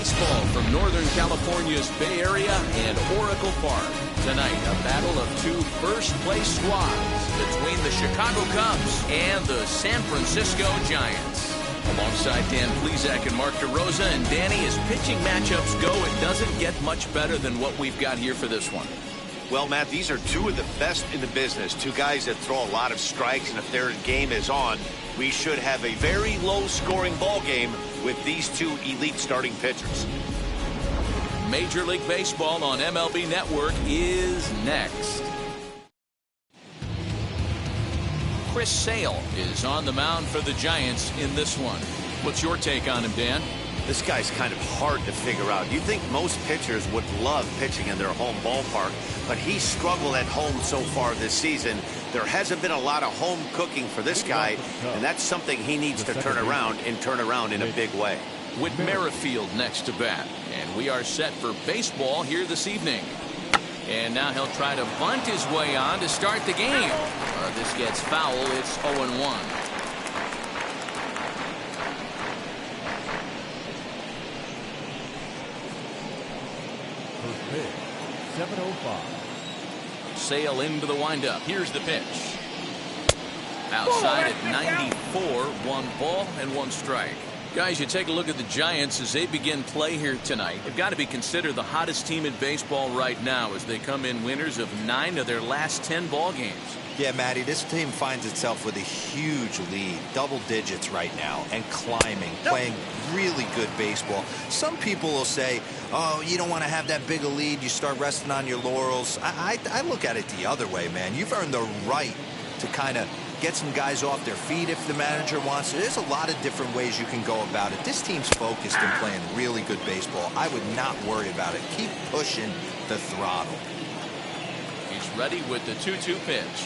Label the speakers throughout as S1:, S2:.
S1: baseball from Northern California's Bay Area and Oracle Park. Tonight, a battle of two first-place squads between the Chicago Cubs and the San Francisco Giants. Alongside Dan Plesac and Mark DeRosa, and Danny, as pitching matchups go, it doesn't get much better than what we've got here for this one.
S2: Well, Matt, these are two of the best in the business. Two guys that throw a lot of strikes, and if their game is on, we should have a very low-scoring ball game with these two elite starting pitchers.
S1: Major League Baseball on MLB Network is next. Chris Sale is on the mound for the Giants in this one. What's your take on him, Dan?
S2: This guy's kind of hard to figure out. You think most pitchers would love pitching in their home ballpark, but he's struggled at home so far this season. There hasn't been a lot of home cooking for this guy, and that's something he needs to turn around in a big way.
S1: With Merrifield next to bat, and we are set for baseball here this evening. And now he'll try to bunt his way on to start the game. This gets foul. It's 0-1.
S3: First pitch, 7:05.
S1: Sale into the windup. Here's the pitch. Outside at 94, 1 ball and 1 strike. Guys, you take a look at the Giants as they begin play here tonight. They've got to be considered the hottest team in baseball right now as they come in winners of 9 of their last 10 ball games.
S4: Yeah, Matty, this team finds itself with a huge lead, double digits right now, and climbing, playing really good baseball. Some people will say, oh, you don't want to have that big a lead, you start resting on your laurels. I look at it the other way, man. You've earned the right to kind of get some guys off their feet if the manager wants to. There's a lot of different ways you can go about it. This team's focused and playing really good baseball. I would not worry about it. Keep pushing the throttle.
S1: He's ready with the 2-2 pitch.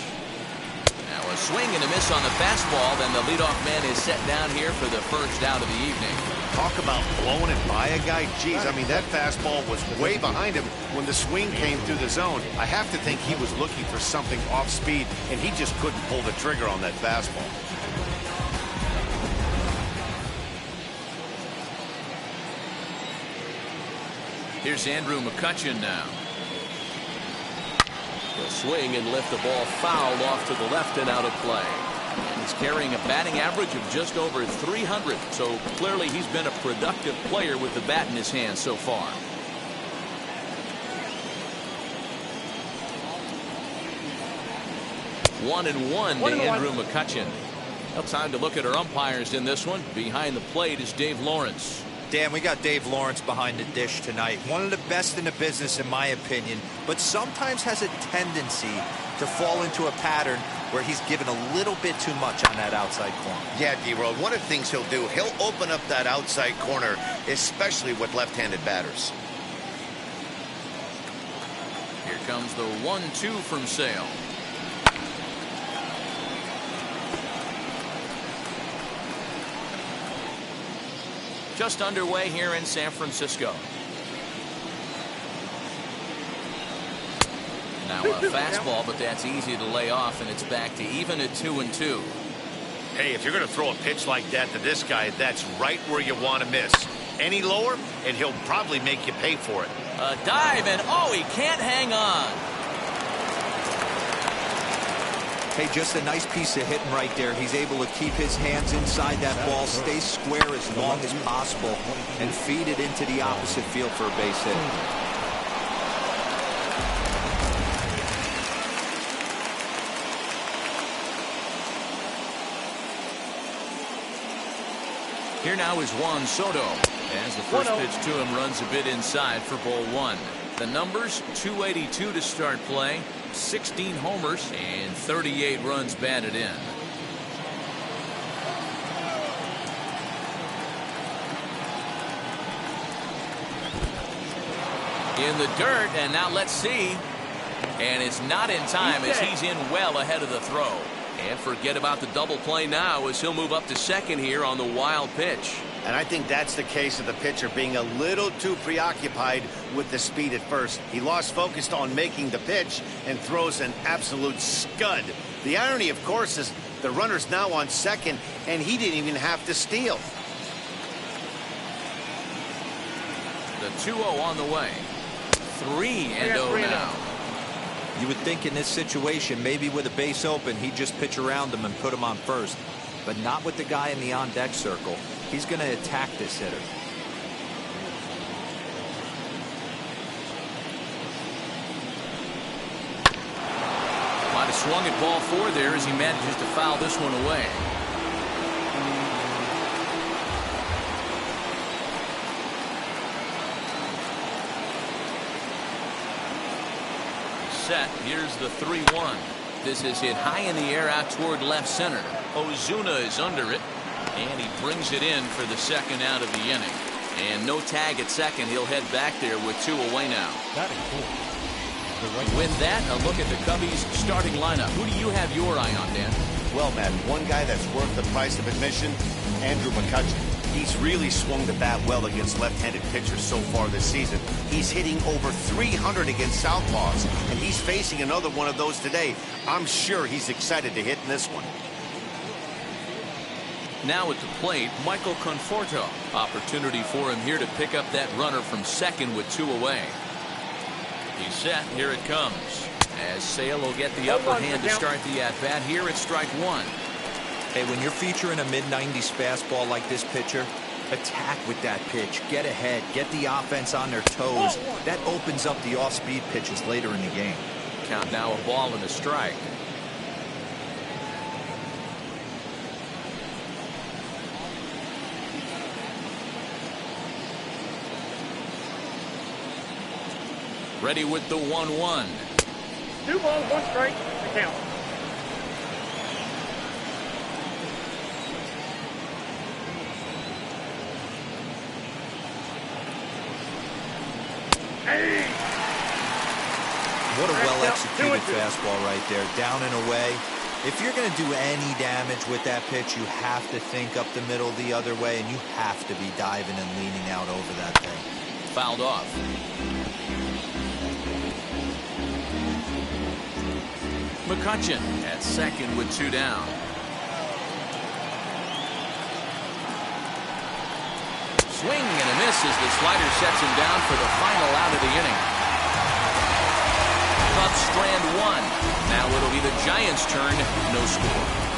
S1: Now a swing and a miss on the fastball. Then the leadoff man is set down here for the first out of the evening.
S2: Talk about blowing it by a guy. Geez, I mean, that fastball was way behind him when the swing came through the zone. I have to think he was looking for something off speed, and he just couldn't pull the trigger on that fastball.
S1: Here's Andrew McCutchen now. He'll swing and lift the ball foul off to the left and out of play. He's carrying a batting average of just over 300, so clearly he's been a productive player with the bat in his hand so far. One and one to Andrew McCutchen. Well, time to look at our umpires in this one. Behind the plate is Dave Lawrence.
S4: Dan, we got Dave Lawrence behind the dish tonight. One of the best in the business, in my opinion, but sometimes has a tendency to fall into a pattern where he's given a little bit too much on that outside corner.
S2: Yeah, D-Road, one of the things he'll do, he'll open up that outside corner, especially with left-handed batters.
S1: Here comes the 1-2 from Sale. Just underway here in San Francisco. Now a fastball, but that's easy to lay off, and it's back to even at 2-2.
S2: Hey, if you're going to throw a pitch like that to this guy, that's right where you want to miss. Any lower, and he'll probably make you pay for it.
S1: A dive, and oh, he can't hang on.
S4: Hey, just a nice piece of hitting right there. He's able to keep his hands inside that ball, stay square as long as possible, and feed it into the opposite field for a base hit.
S1: Here now is Juan Soto, as the first pitch to him runs a bit inside for ball 1. The numbers, 282 to start play, 16 homers, and 38 runs batted in. In the dirt, and now let's see. And it's not in time as he's in well ahead of the throw. And forget about the double play now as he'll move up to second here on the wild pitch.
S2: And I think that's the case of the pitcher being a little too preoccupied with the speed at first. He lost focus on making the pitch and throws an absolute scud. The irony, of course, is the runner's now on second, and he didn't even have to steal.
S1: The 2-0 on the way. 3-0 now.
S4: You would think in this situation, maybe with a base open, he'd just pitch around him and put him on first. But not with the guy in the on-deck circle. He's going to attack this hitter.
S1: Might have swung at ball 4 there as he manages to foul this one away. Set. Here's the 3-1. This is hit high in the air out toward left center. Ozuna is under it, and he brings it in for the second out of the inning. And no tag at second. He'll head back there with 2 away now. With that, a look at the Cubbies' starting lineup. Who do you have your eye on, Dan?
S2: Well, Matt, one guy that's worth the price of admission, Andrew McCutchen. He's really swung the bat well against left-handed pitchers so far this season. He's hitting over 300 against southpaws, and he's facing another one of those today. I'm sure he's excited to hit in this one.
S1: Now at the plate, Michael Conforto. Opportunity for him here to pick up that runner from second with 2 away. He's set. Here it comes. As Sale will get the upper hand to start the at-bat here at strike 1.
S4: Hey, when you're featuring a mid-90s fastball like this pitcher, attack with that pitch. Get ahead. Get the offense on their toes. That opens up the off-speed pitches later in the game.
S1: Count now a ball and a strike. Ready with the 1-1.
S5: 2 balls, 1 strike, the count. Hey.
S4: What a well-executed fastball right there, down and away. If you're going to do any damage with that pitch, you have to think up the middle the other way, and you have to be diving and leaning out over that thing.
S1: Fouled off. McCutchen at second with 2 down. Swing and a miss as the slider sets him down for the final out of the inning. Cubs strand 1. Now it'll be the Giants' turn. No score.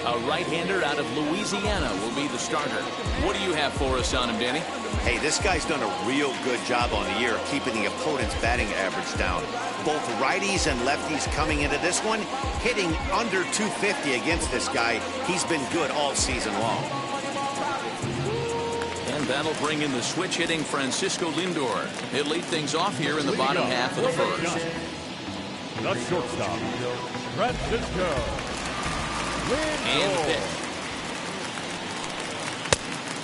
S1: A right-hander out of Louisiana will be the starter. What do you have for us on him, Danny?
S2: Hey, this guy's done a real good job on the year keeping the opponent's batting average down. Both righties and lefties coming into this one, hitting under 250 against this guy. He's been good all season long.
S1: And that'll bring in the switch-hitting Francisco Lindor. He'll lead things off here in the bottom half of the first.
S3: The shortstop, Francisco
S1: And the pitch.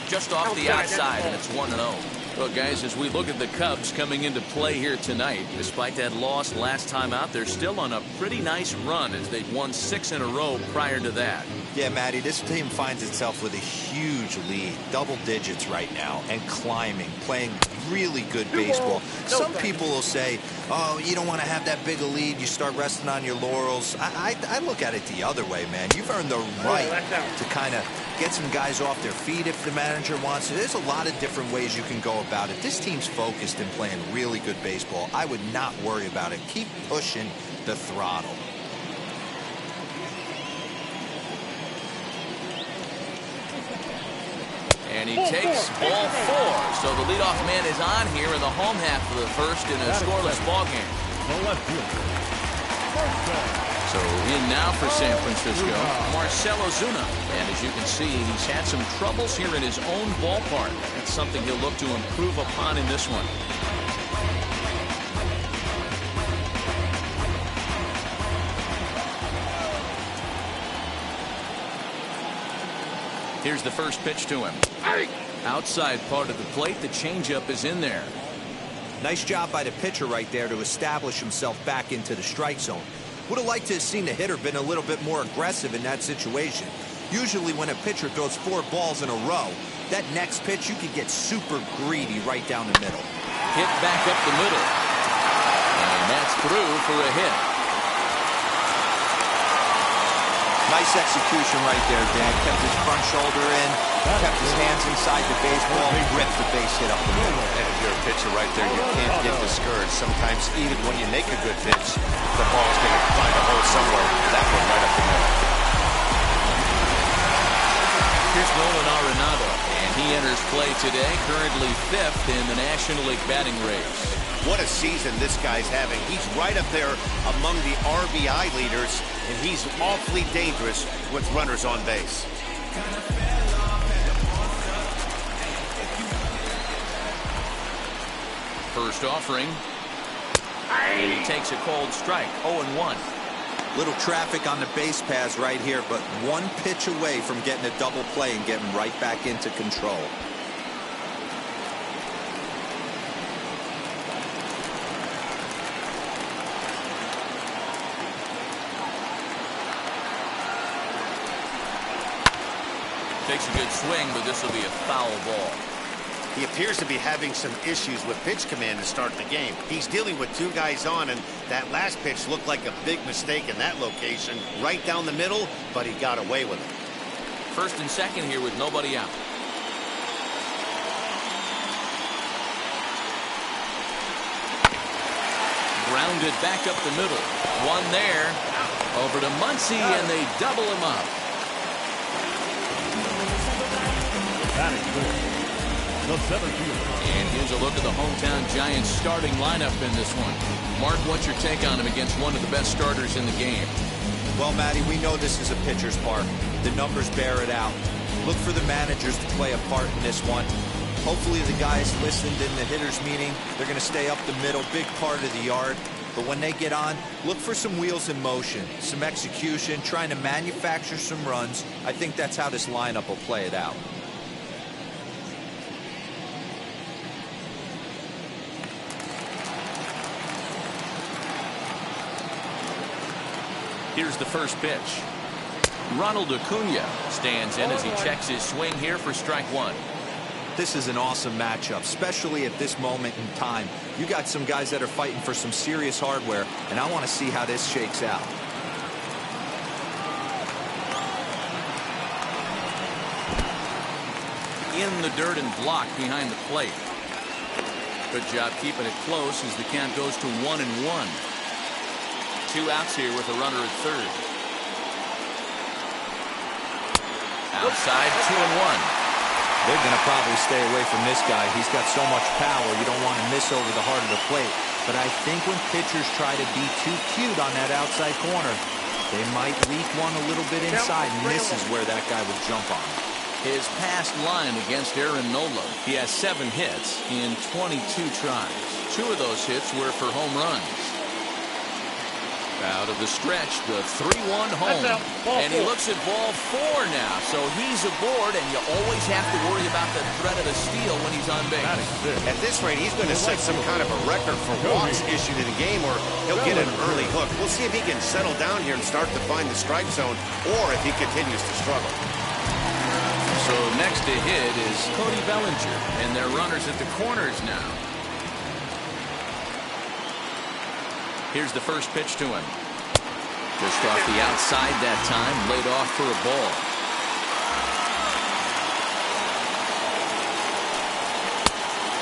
S1: Just off the outside, and it's 1-0. Well, guys, as we look at the Cubs coming into play here tonight, despite that loss last time out, they're still on a pretty nice run as they've won 6 in a row prior to that.
S4: Yeah, Matty, this team finds itself with a huge lead, double digits right now, and climbing, playing really good baseball. Some people will say, oh, you don't want to have that big a lead, you start resting on your laurels. I look at it the other way, man. You've earned the right to kind of get some guys off their feet if the manager wants to. There's a lot of different ways you can go about it. This team's focused and playing really good baseball. I would not worry about it. Keep pushing the throttle.
S1: And he takes ball 4. So the leadoff man is on here in the home half of the first in a scoreless ball game. So in now for San Francisco, Marcell Ozuna. And as you can see, he's had some troubles here in his own ballpark. That's something he'll look to improve upon in this one. Here's the first pitch to him. Outside part of the plate, the changeup is in there.
S4: Nice job by the pitcher right there to establish himself back into the strike zone. Would have liked to have seen the hitter been a little bit more aggressive in that situation. Usually when a pitcher throws 4 balls in a row, that next pitch you could get super greedy right down the middle.
S1: Hit back up the middle. And that's through for a hit.
S4: Nice execution right there, Dan. Kept his front shoulder in, kept his hands inside the baseball, ripped the base hit up the middle.
S2: And if you're a pitcher right there, you can't get discouraged. Sometimes even when you make a good pitch, the ball's going to find a hole somewhere. That one right up the middle.
S1: Here's Nolan Arenado, and he enters play today, currently 5th in the National League batting race.
S2: What a season this guy's having. He's right up there among the RBI leaders, and he's awfully dangerous with runners on base.
S1: First offering. And he takes a cold strike, 0-1.
S4: Little traffic on the base paths right here, but one pitch away from getting a double play and getting right back into control.
S1: Takes a good swing, but this will be a foul ball.
S2: He appears to be having some issues with pitch command to start the game. He's dealing with 2 guys on, and that last pitch looked like a big mistake in that location. Right down the middle, but he got away with it.
S1: First and second here with nobody out. Grounded back up the middle. One there. Over to Muncy, and they double him up.
S3: Batting fourth, the center fielder.
S1: And here's a look at the hometown Giants starting lineup in this one. Mark, what's your take on him against one of the best starters in the game?
S4: Well, Matty, we know this is a pitcher's park. The numbers bear it out. Look for the managers to play a part in this one. Hopefully the guys listened in the hitters meeting. They're going to stay up the middle, big part of the yard. But when they get on, look for some wheels in motion, some execution, trying to manufacture some runs. I think that's how this lineup will play it out.
S1: Here's the first pitch. Ronald Acuna stands in as he checks his swing here for strike 1.
S4: This is an awesome matchup, especially at this moment in time. You got some guys that are fighting for some serious hardware, and I want to see how this shakes out.
S1: In the dirt and blocked behind the plate. Good job keeping it close as the count goes to 1-1. 2 outs here with a runner at third. Outside, 2-1.
S4: They're going to probably stay away from this guy. He's got so much power, you don't want to miss over the heart of the plate. But I think when pitchers try to be too cute on that outside corner, they might leak one a little bit inside, and this is where that guy would jump on.
S1: His past line against Aaron Nola, he has 7 hits in 22 tries. 2 of those hits were for home runs. Out of the stretch, the 3-1 home. And he looks at ball 4 now. So he's aboard, and you always have to worry about the threat of a steal when he's on base.
S2: At this rate, he's going to set some kind of a record for walks issued in a game, or he'll get an early hook. We'll see if he can settle down here and start to find the strike zone, or if he continues to struggle.
S1: So next to hit is Cody Bellinger, and they're runners at the corners now. Here's the first pitch to him. Just off the outside that time, laid off for a ball.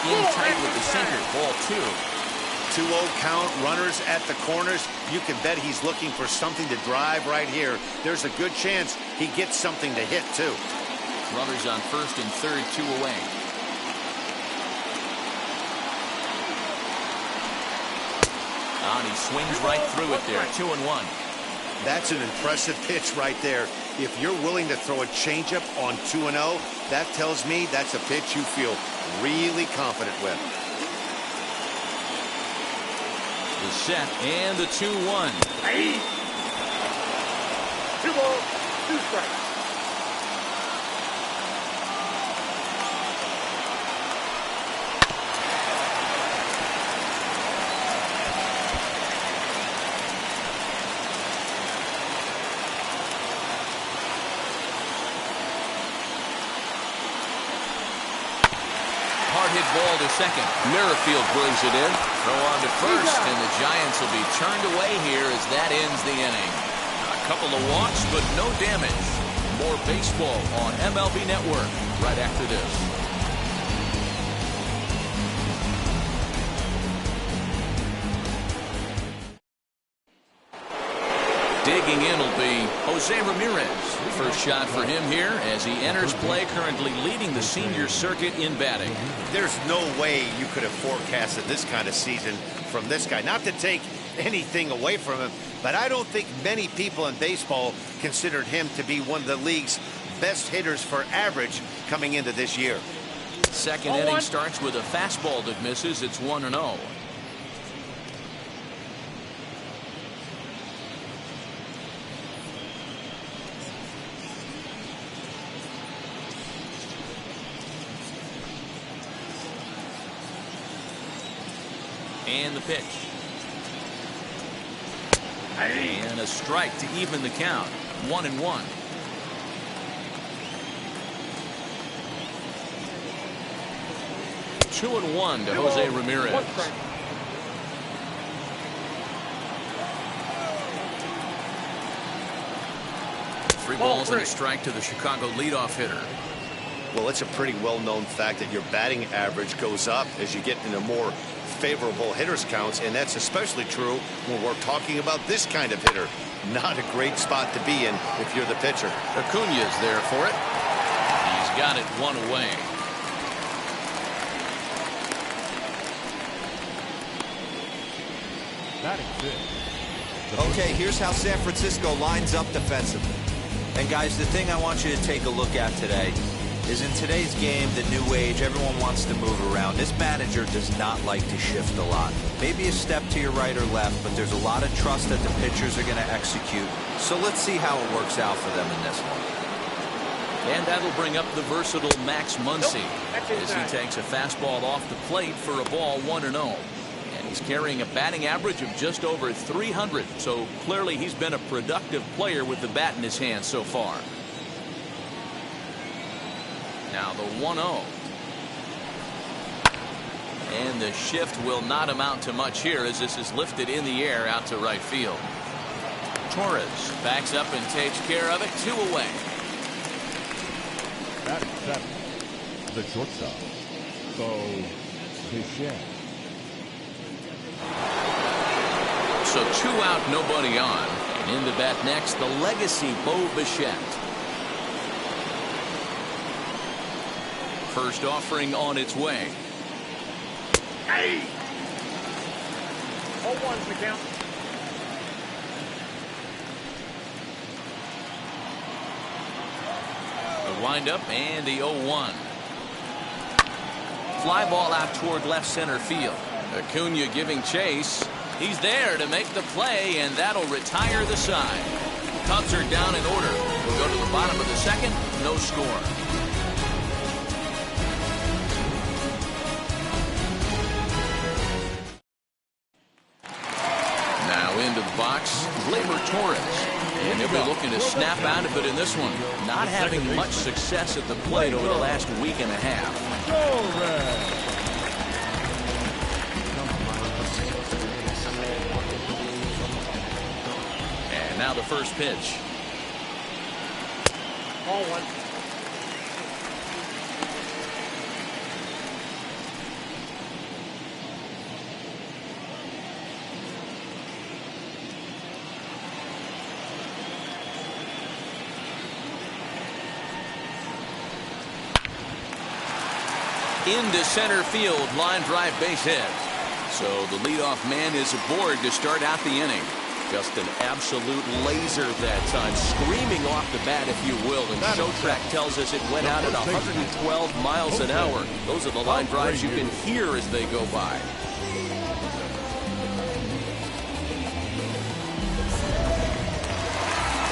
S1: In tight with the sinker, ball 2.
S2: 2-0 count, runners at the corners. You can bet he's looking for something to drive right here. There's a good chance he gets something to hit, too.
S1: Runners on first and third, 2 away. And he swings right through it there, 2-1.
S2: That's an impressive pitch right there. If you're willing to throw a changeup on 2-0, that tells me that's a pitch you feel really confident with.
S1: The set and the 2-1.
S5: 2 balls, 2 strikes.
S1: Hit ball to second. Merrifield brings it in. Throw on to first, and the Giants will be turned away here as that ends the inning. Couple of walks, but no damage. More baseball on MLB Network right after this. Digging in will be Jose Ramirez. First shot for him here as he enters play, currently leading the senior circuit in batting.
S2: There's no way you could have forecasted this kind of season from this guy. Not to take anything away from him, but I don't think many people in baseball considered him to be one of the league's best hitters for average coming into this year.
S1: Second inning starts with a fastball that misses. It's 1-0. And the pitch. And a strike to even the count. 1-1. Two and one to Jose Ramirez. Three balls and a strike to the Chicago leadoff hitter.
S2: Well, it's a pretty well-known fact that your batting average goes up as you get into more favorable hitters counts, and that's especially true when we're talking about this kind of hitter. Not a great spot to be in if you're the pitcher.
S1: Acuna's there for it. He's got it one away.
S4: Okay, here's how San Francisco lines up defensively. And guys, the thing I want you to take a look at today is in today's game, the new age, everyone wants to move around. This manager does not like to shift a lot. Maybe a step to your right or left, but there's a lot of trust that the pitchers are going to execute. So let's see how it works out for them in this one.
S1: And that'll bring up the versatile Max Muncy as he takes a fastball off the plate for a ball 1-0. And he's carrying a batting average of just over 300. So clearly he's been a productive player with the bat in his hand so far. Now the 1-0. And the shift will not amount to much here as this is lifted in the air out to right field. Torres backs up and takes care of it. 2 away.
S3: Batting seven, the shortstop, Bo Bichette.
S1: So 2 out, nobody on. And in the bat next, the legacy Bo Bichette. First offering on its way.
S5: 0-1's the count.
S1: The windup and the 0-1. Fly ball out toward left center field. Acuna giving chase. He's there to make the play, and that'll retire the side. Cubs are down in order. We'll go to the bottom of the second. No score. Now into the box, Gleyber Torres. And they'll be looking to snap out of it in this one. Not having much success at the plate over the last week and a half. And now the first pitch.
S5: Ball 1.
S1: Into center field, line drive base hit. So the leadoff man is aboard to start out the inning. Just an absolute laser that time, screaming off the bat, if you will. And Showtrack tells us it went out at 112 miles an hour. Those are the line drives you can hear as they go by.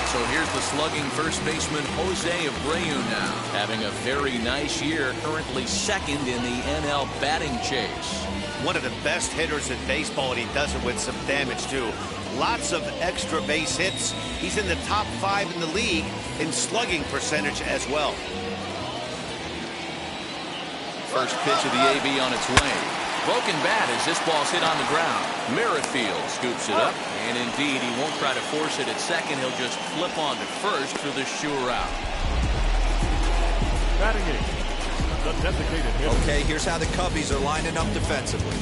S1: So here's the slugging first baseman Jose Abreu now, having a very nice year, currently second in the NL batting chase.
S2: One of the best hitters in baseball, and he does it with some damage too. Lots of extra base hits. He's in the top 5 in the league in slugging percentage as well.
S1: First pitch of the AB on its way. Broken bat as this ball's hit on the ground. Merrifield scoops it up, and indeed he won't try to force it at second. He'll just flip on to first for the sure out.
S3: Batting eighth, the designated hitter.
S4: Okay, here's how the Cubbies are lining up defensively.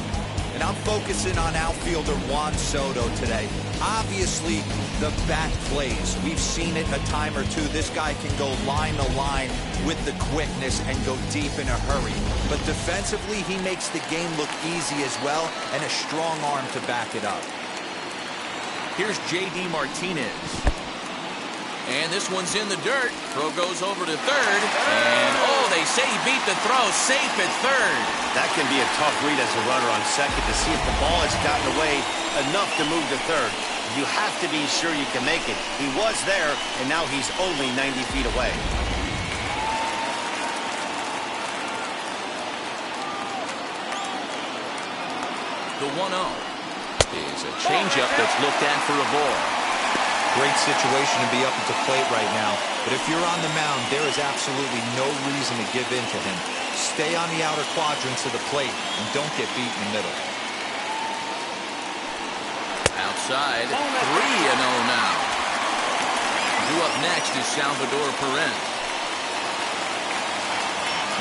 S4: And I'm focusing on outfielder Juan Soto today. Obviously, the bat plays. We've seen it a time or two. This guy can go line to line with the quickness and go deep in a hurry. But defensively, he makes the game look easy as well, and a strong arm to back it up.
S1: Here's J.D. Martinez. And this one's in the dirt. Throw goes over to third. And, oh, they say he beat the throw. Safe at third.
S2: That can be a tough read as a runner on second to see if the ball has gotten away enough to move to third. You have to be sure you can make it. He was there, and now he's only 90 feet away.
S1: The 1-0 is a changeup that's looked at for a ball.
S4: Great situation to be up at the plate right now. But if you're on the mound, there is absolutely no reason to give in to him. Stay on the outer quadrants of the plate and don't get beat in the middle.
S1: Outside, 3-0 now. Due up next is Salvador Perez.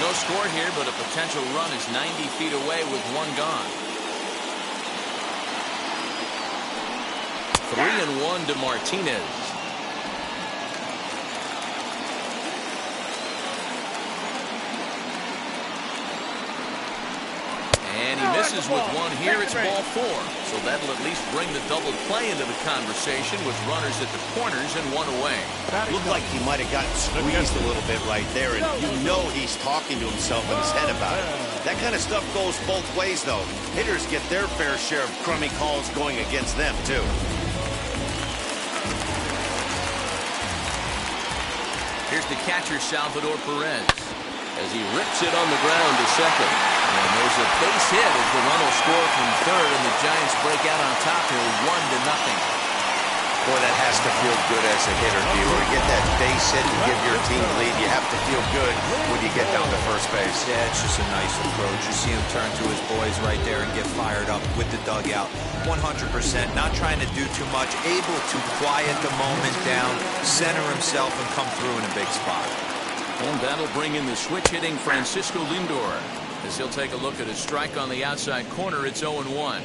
S1: No score here, but a potential run is 90 feet away with one gone. 3-1 to Martinez. And he misses with one here. It's ball 4. So that'll at least bring the double play into the conversation with runners at the corners and one away.
S2: Looked like he might have gotten squeezed a little bit right there, and you know he's talking to himself in his head about it. That kind of stuff goes both ways, though. Hitters get their fair share of crummy calls going against them, too.
S1: Here's the catcher, Salvador Perez, as he rips it on the ground to second. And there's a base hit as the run will score from third, and the Giants break out on top here 1-0.
S2: Boy, that has to feel good as a hitter, viewer. Get that base hit and give your team the lead. You have to feel good when you get down to first base.
S4: Yeah, it's just a nice approach. You see him turn to his boys right there and get fired up with the dugout. 100%, not trying to do too much, able to quiet the moment down, center himself, and come through in a big spot.
S1: And that'll bring in the switch hitting Francisco Lindor, as he'll take a look at a strike on the outside corner. It's 0-1.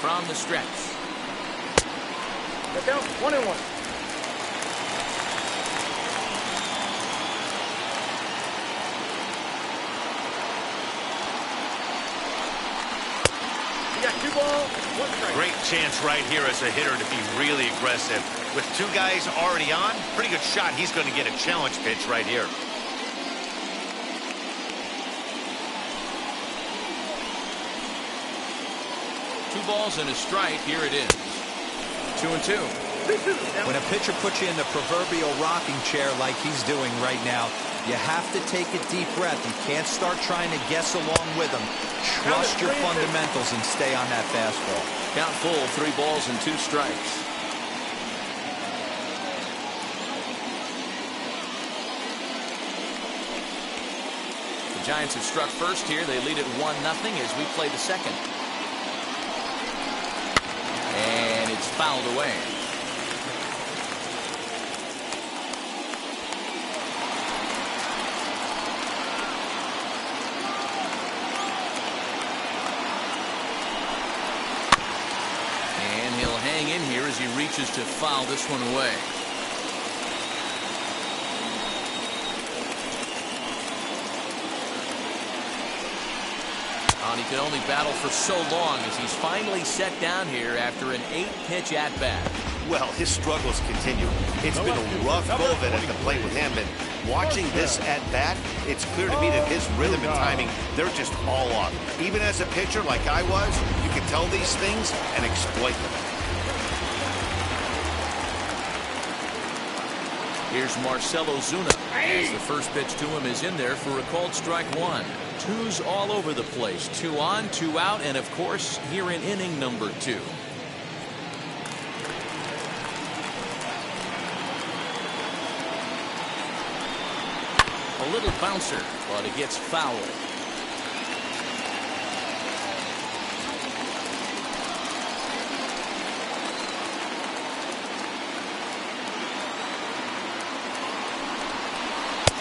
S1: From the stretch.
S5: Get down, 1-1. You got 2 balls, 1 strike.
S2: Great chance right here as a hitter to be really aggressive. With 2 guys already on, pretty good shot. He's going to get a challenge pitch right here.
S1: Two balls and a strike. Here it is. 2-2.
S4: When a pitcher puts you in the proverbial rocking chair like he's doing right now, you have to take a deep breath. You can't start trying to guess along with him. Trust your fundamentals and stay on that fastball.
S1: Count full, 3 balls and 2 strikes. The Giants have struck first here. They lead it 1-0 as we play the second. And it's fouled away. And he'll hang in here as he reaches to foul this one away. He could only battle for so long as he's finally set down here after an 8-pitch at-bat.
S2: Well, his struggles continue. It's been a rough go of it at the plate with him, and watching this at-bat, it's clear to me that his rhythm and timing, they're just all off. Even as a pitcher like I was, you can tell these things and exploit them.
S1: Here's Marcell Ozuna, as the first pitch to him is in there for a called strike 1. 2's all over the place. 2 on, 2 out, and of course, here in inning number 2. A little bouncer, but it gets fouled.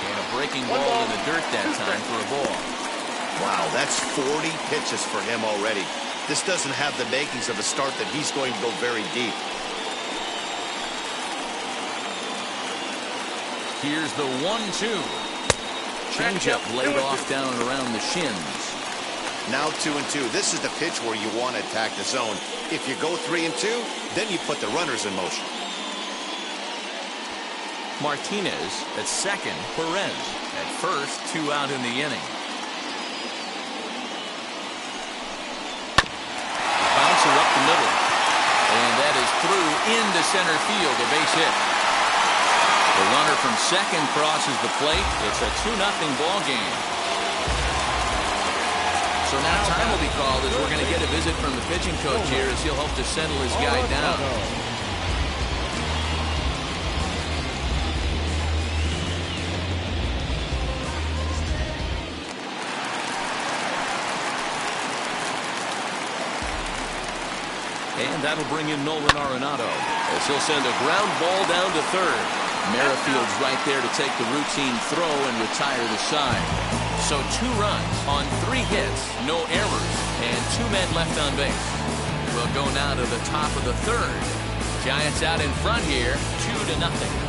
S1: And a breaking ball in the dirt that time for a ball.
S2: Wow, that's 40 pitches for him already. This doesn't have the makings of a start that he's going to go very deep.
S1: Here's the 1-2. Changeup laid off down around the shins.
S2: Now 2-2. This is the pitch where you want to attack the zone. If you go 3-2, then you put the runners in motion.
S1: Martinez at second. Perez at first. 2 out in the inning. Bouncer up the middle. And that is through into center field. A base hit. The runner from second crosses the plate. It's a 2-0 ball game. So now time will be called as we're going to get a visit from the pitching coach here as he'll hope to settle his guy down. And that'll bring in Nolan Arenado as he'll send a ground ball down to third. Merrifield's right there to take the routine throw and retire the side. So 2 runs on 3 hits, no errors, and 2 men left on base. We'll go now to the top of the third. Giants out in front here, 2-0.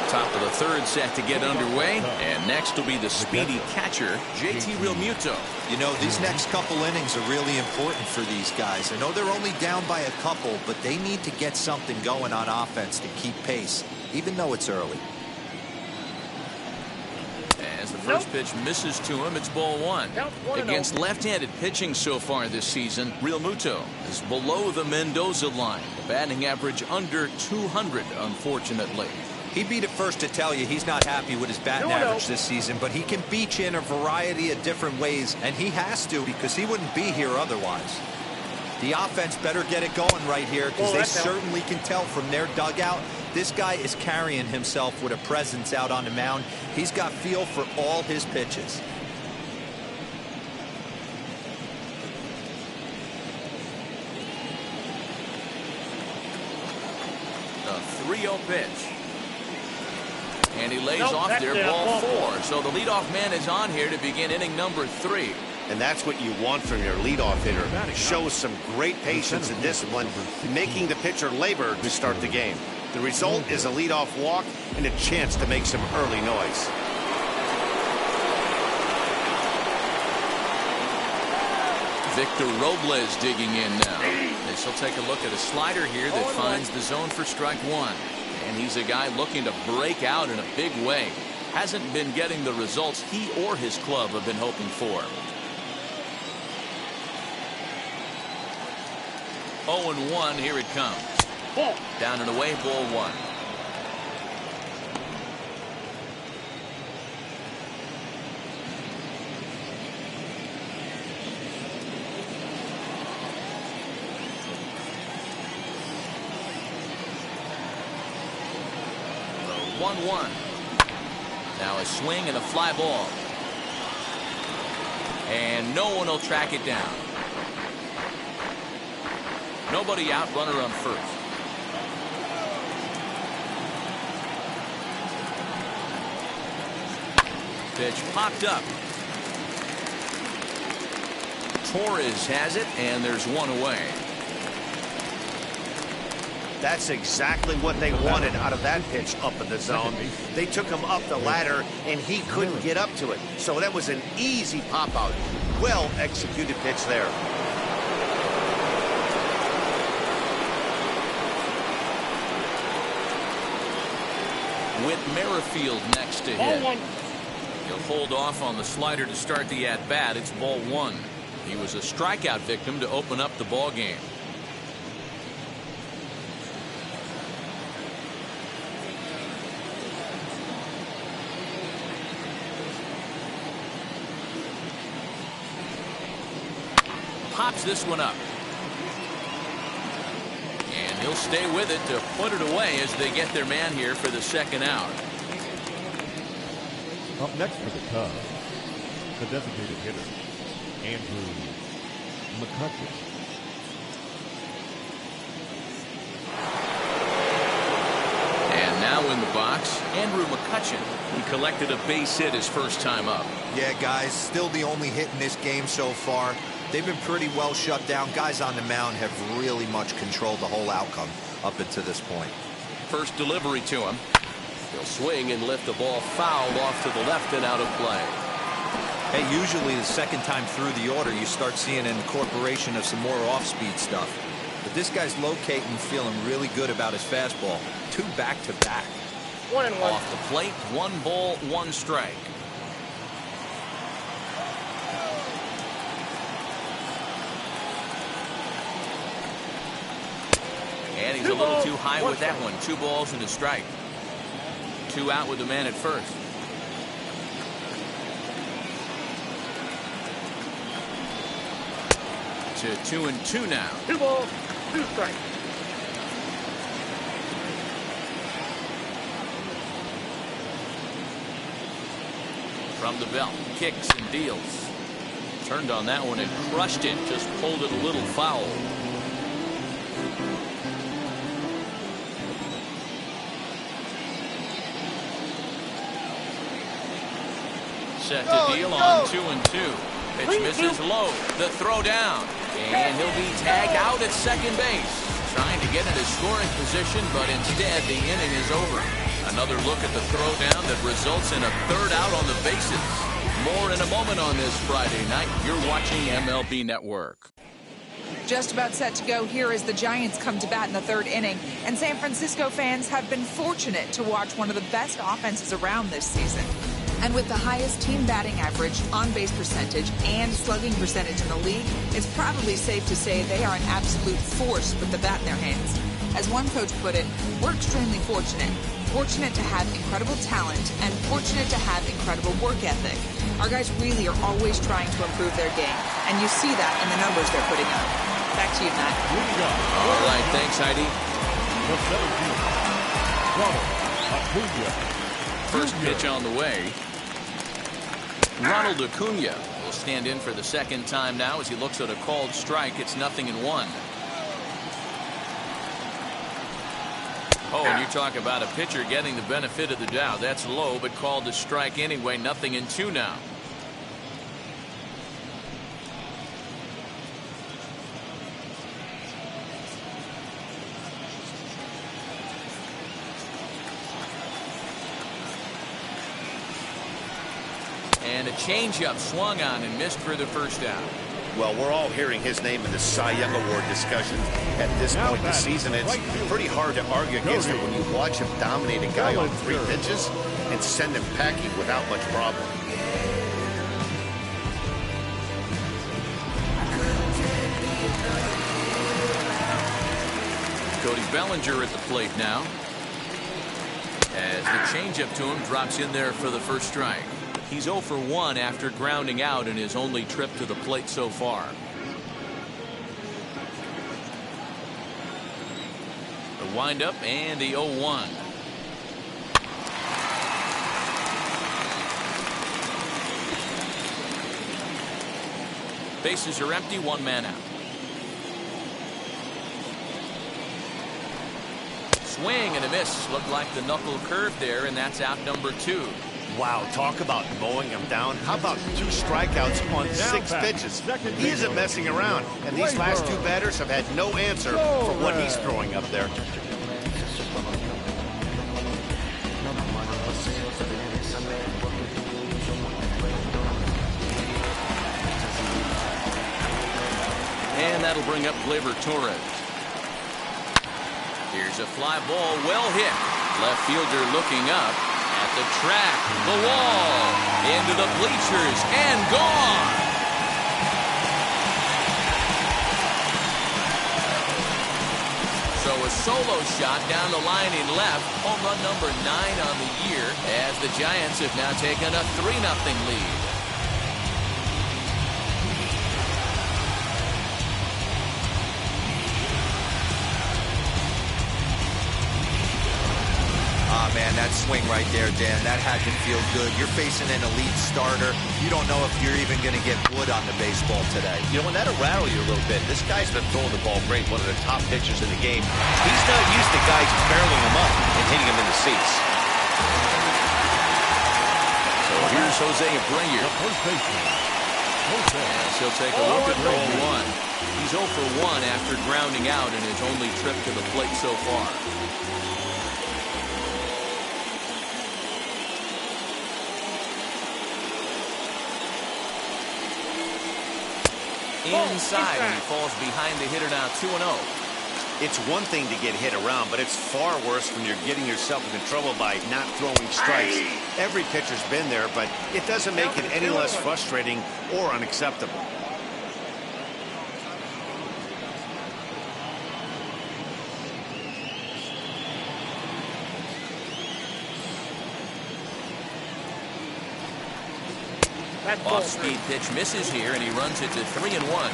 S1: Top of the third set to get underway, and next will be the speedy catcher, JT Realmuto.
S4: You know, these next couple innings are really important for these guys. I know they're only down by a couple, but they need to get something going on offense to keep pace, even though it's early.
S1: As the first pitch misses to him, it's ball 1. Against left-handed pitching so far this season, Realmuto is below the Mendoza line. The batting average under 200, unfortunately.
S4: He'd be the first to tell you he's not happy with his batting average this season, but he can beat you in a variety of different ways, and he has to because he wouldn't be here otherwise. The offense better get it going right here because they certainly can tell from their dugout this guy is carrying himself with a presence out on the mound. He's got feel for all his pitches.
S1: The 3-0 pitch. And he lays off there, ball 4. So the leadoff man is on here to begin inning number 3.
S2: And that's what you want from your leadoff hitter. Shows some great patience and discipline, making the pitcher labor to start the game. The result is a leadoff walk and a chance to make some early noise.
S1: Victor Robles digging in now. This will take a look at a slider here that finds the zone for strike 1. And he's a guy looking to break out in a big way. Hasn't been getting the results he or his club have been hoping for. 0-1, here it comes. Down and away, ball 1. The 1-1. Now a swing and a fly ball. And no one will track it down. Nobody out, runner on first. Pitch popped up. Torres has it, and there's one away.
S2: That's exactly what they wanted out of that pitch up in the zone. They took him up the ladder, and he couldn't get up to it. So that was an easy pop-out. Well-executed pitch there.
S1: With Merrifield next to hit. He'll hold off on the slider to start the at-bat. It's ball 1. He was a strikeout victim to open up the ball game. Pops this one up. And And he'll stay with it to put it away as they get their man here for the second out.
S3: Up next for the Cubs, the designated hitter, Andrew McCutchen.
S1: And now in the box, Andrew McCutchen. He collected a base hit his first time up.
S4: Yeah, guys, still the only hit in this game so far. They've been pretty well shut down. Guys on the mound have really much controlled the whole outcome up until this point.
S1: First delivery to him.
S6: He'll swing and lift the ball foul off to the left and out of play.
S4: Hey, usually the second time through the order, you start seeing an incorporation of some more off-speed stuff. But this guy's locating, feeling really good about his fastball. 2 back-to-back.
S5: 1-1.
S1: Off the plate, 1 ball, 1 strike. And he's a little too high with that one. 2 balls and a strike. 2 out with the man at first. To 2-2 now.
S5: 2 balls, 2 strikes.
S1: From the belt, kicks and deals. Turned on that one and crushed it. Just pulled it a little foul. Set to deal on 2-2. Pitch misses low. The throw down. And he'll be tagged out at second base. Trying to get into scoring position, but instead the inning is over. Another look at the throw down that results in a 3rd out on the bases. More in a moment on this Friday night. You're watching MLB Network.
S7: Just about set to go here as the Giants come to bat in the 3rd inning. And San Francisco fans have been fortunate to watch one of the best offenses around this season. And with the highest team batting average, on-base percentage, and slugging percentage in the league, it's probably safe to say they are an absolute force with the bat in their hands. As one coach put it, we're extremely fortunate. Fortunate to have incredible talent and fortunate to have incredible work ethic. Our guys really are always trying to improve their game, and you see that in the numbers they're putting up. Back to you, Matt.
S1: All right, thanks, Heidi.
S3: The 17th, Ronald Acuna.
S1: First pitch on the way. Ronald Acuna will stand in for the second time now as he looks at a called strike. It's 0-1. Oh, and you talk about a pitcher getting the benefit of the doubt. That's low, but called a strike anyway. 0-2 now. And a changeup swung on and missed for the first out.
S2: Well, we're all hearing his name in the Cy Young Award discussion at this point in the season. It's pretty hard to argue against it when you watch him dominate a guy on 3 pitches and send him packing without much problem.
S1: Cody Bellinger at the plate now. As the changeup to him drops in there for the first strike. He's 0 for 1 after grounding out in his only trip to the plate so far. The windup and the 0-1. Bases are empty, 1 man out. Swing and a miss. Looked like the knuckle curve there, and that's out number 2.
S2: Wow, talk about mowing him down. How about 2 strikeouts on 6 pitches? He isn't messing around, and these last 2 batters have had no answer for what he's throwing up there.
S1: And that'll bring up Gleyber Torres. Here's a fly ball, well hit. Left fielder looking up. At the track, the wall, into the bleachers, and gone. So a solo shot down the line in left, home run number 9 on the year, as the Giants have now taken a 3-0 lead.
S4: that swing right there, Dan. That had to feel good. You're facing an elite starter. You don't know if you're even going to get wood on the baseball today.
S2: You know, and that'll rattle you a little bit. This guy's been throwing the ball great, one of the top pitchers in the game. He's not used to guys barreling him up and hitting him in the seats.
S1: So here's Jose Abreu.
S3: The first baseman,
S1: Yes, he'll take a look at ball one. He's 0 for 1 after grounding out in his only trip to the plate so far. Inside, and he falls behind the hitter now 2-0.
S2: It's one thing to get hit around, but it's far worse when you're getting yourself into trouble by not throwing strikes. Every pitcher's been there, but it doesn't make it any less frustrating or unacceptable.
S1: Off-speed pitch misses here, and he runs it to 3-1.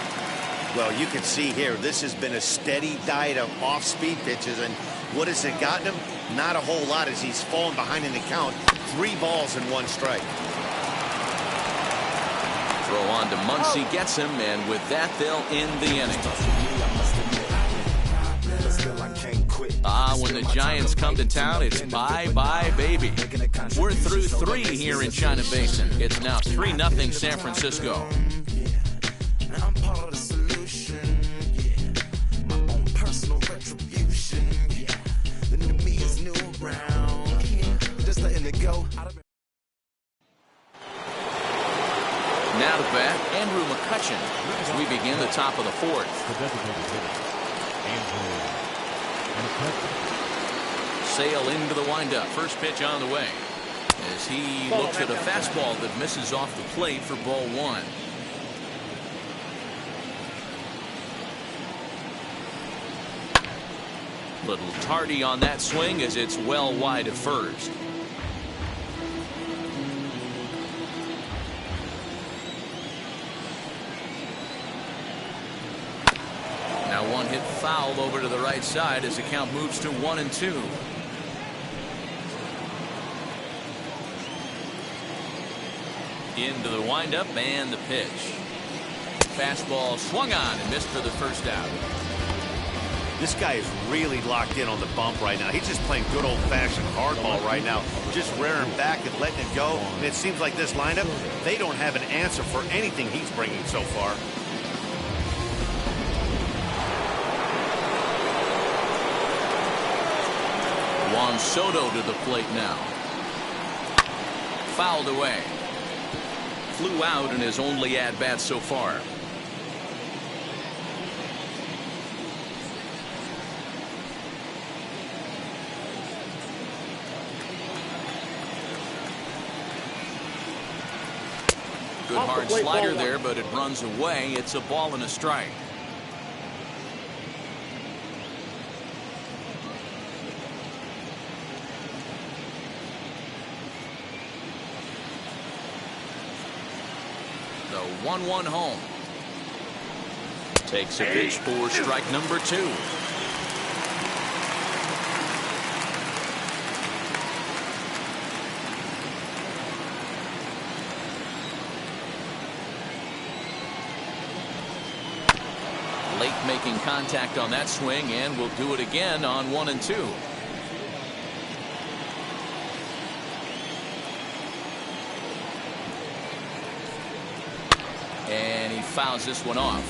S2: Well, you can see here, this has been a steady diet of off-speed pitches, and what has it gotten him? Not a whole lot as he's fallen behind in the count. 3 balls and 1 strike.
S1: Throw on to Muncy, gets him, and with that, they'll end the inning. When the Giants come to town, it's bye-bye, baby. We're through 3 here in China Basin. It's now 3-0 San Francisco. Now to bat, Andrew McCutchen as we begin the top of the 4th.
S3: The designated hitter, Andrew McCutchen.
S1: Sale into the windup. First pitch on the way as he looks at a fastball that misses off the plate for ball 1. Little tardy on that swing as it's well wide of first. Now one hit foul over to the right side as the count moves to 1-2. Into the windup and the pitch. Fastball swung on and missed for the first out.
S2: This guy is really locked in on the bump right now. He's just playing good old-fashioned hardball right now, just rearing back and letting it go. And it seems like this lineup, they don't have an answer for anything he's bringing so far.
S1: Juan Soto to the plate now. Fouled away. Flew out in his only at-bat so far. Good hard slider there, but it runs away. It's a ball and a strike. The 1-1 home. Takes a pitch for strike number 2. Late making contact on that swing, and will do it again on 1-2. And he fouls this one off.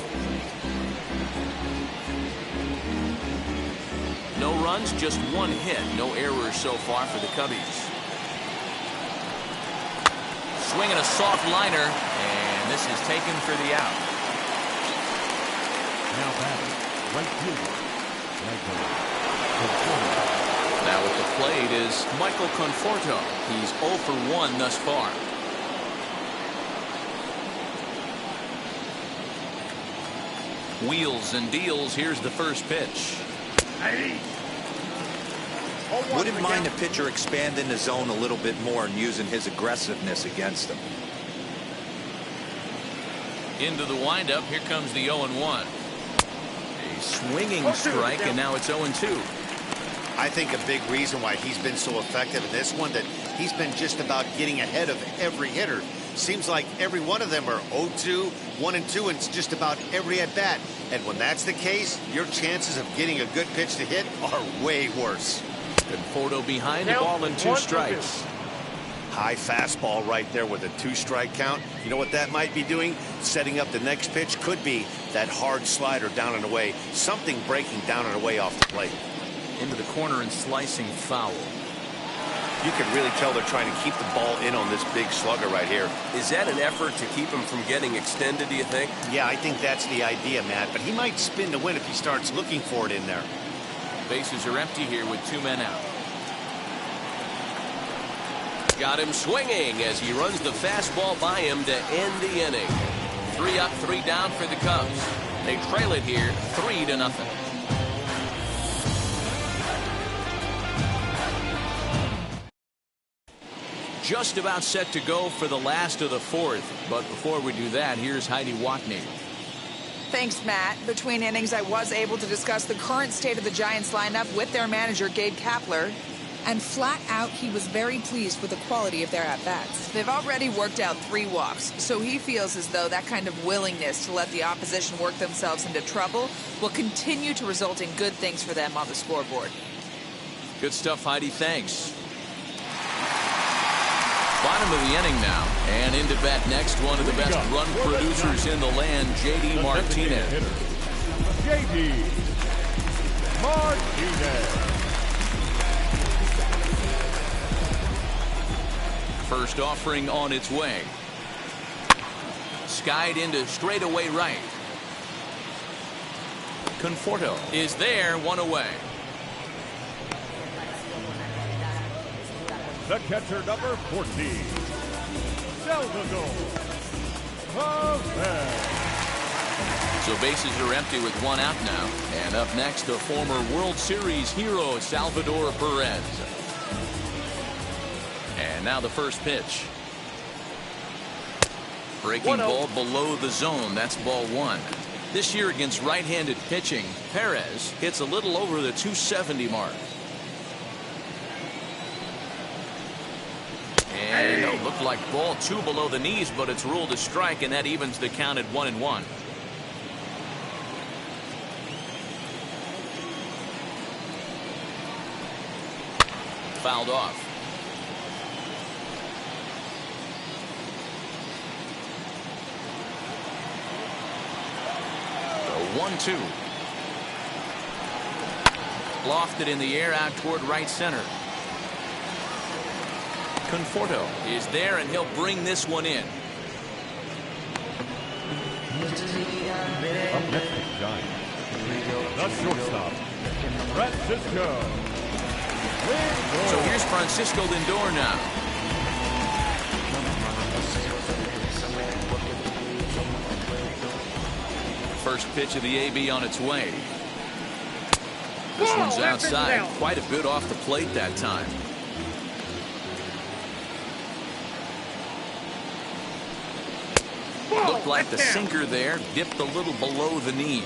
S1: No runs, just 1 hit. No errors so far for the Cubbies. Swinging a soft liner, and this is taken for the out.
S3: Now batting, right fielder, Michael Conforto.
S1: Now at the plate is Michael Conforto. He's 0 for 1 thus far. Wheels and deals. Here's the first pitch.
S4: Wouldn't mind a pitcher expanding the zone a little bit more and using his aggressiveness against them.
S1: Into the windup. Here comes the 0-1. A swinging strike, and now it's 0-2.
S2: I think a big reason why he's been so effective in this one, that he's been just about getting ahead of every hitter. Seems like every one of them are 0-2, 1-2, and it's just about every at-bat. And when that's the case, your chances of getting a good pitch to hit are way worse.
S1: Conforto behind the ball and 2 strikes.
S2: High fastball right there with a 2-strike count. You know what that might be doing? Setting up the next pitch. Could be that hard slider down and away. Something breaking down and away off the plate.
S6: Into the corner and slicing foul.
S2: You can really tell they're trying to keep the ball in on this big slugger right here.
S6: Is that an effort to keep him from getting extended, do you think?
S2: Yeah, I think that's the idea, Matt. But he might spin to win if he starts looking for it in there.
S1: Bases are empty here with 2 men out. Got him swinging as he runs the fastball by him to end the inning. 3 up, 3 down for the Cubs. They trail it here 3-0. Just about set to go for the last of the 4th. But before we do that, here's Heidi Watney.
S7: Thanks, Matt. Between innings, I was able to discuss the current state of the Giants lineup with their manager, Gabe Kapler. And flat out, he was very pleased with the quality of their at-bats. They've already worked out 3 walks, so he feels as though that kind of willingness to let the opposition work themselves into trouble will continue to result in good things for them on the scoreboard.
S1: Good stuff, Heidi. Thanks. Bottom of the inning now, and into bat next, one of the best run producers in the land, J.D. Martinez.
S3: J.D. Martinez.
S1: First offering on its way. Skied into straightaway right. Conforto is there, 1 away.
S3: The catcher, number 14, Salvador Perez.
S1: So bases are empty with 1 out now. And up next, the former World Series hero, Salvador Perez. And now the first pitch. Breaking ball below the zone. That's ball 1. This year against right-handed pitching, Perez hits a little over the 270 mark. And it looked like ball 2 below the knees, but it's ruled a strike, and that evens the count at 1-1. Fouled off. The 1-2. Lofted in the air out toward right center. Conforto is there, and he'll bring this one in.
S3: Up next, the Giants. The shortstop, Francisco Lindor.
S1: So here's Francisco Lindor now. First pitch of the AB on its way. This one's outside. Quite a bit off the plate that time. Looked like the sinker there dipped a little below the knees.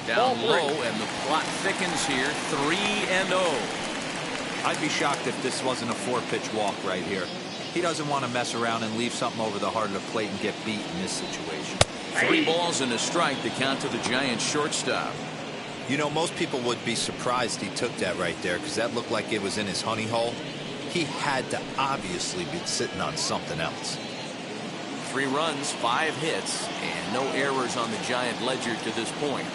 S1: Down low, and the plot thickens here. 3-0.
S4: I'd be shocked if this wasn't a 4-pitch walk right here. He doesn't want to mess around and leave something over the heart of the plate and get beat in this situation.
S1: 3 balls and a strike, the count to the Giants shortstop.
S4: You know, most people would be surprised he took that right there, because that looked like it was in his honey hole. He had to obviously be sitting on something else.
S1: 3 runs, 5 hits, and no errors on the Giant ledger to this point.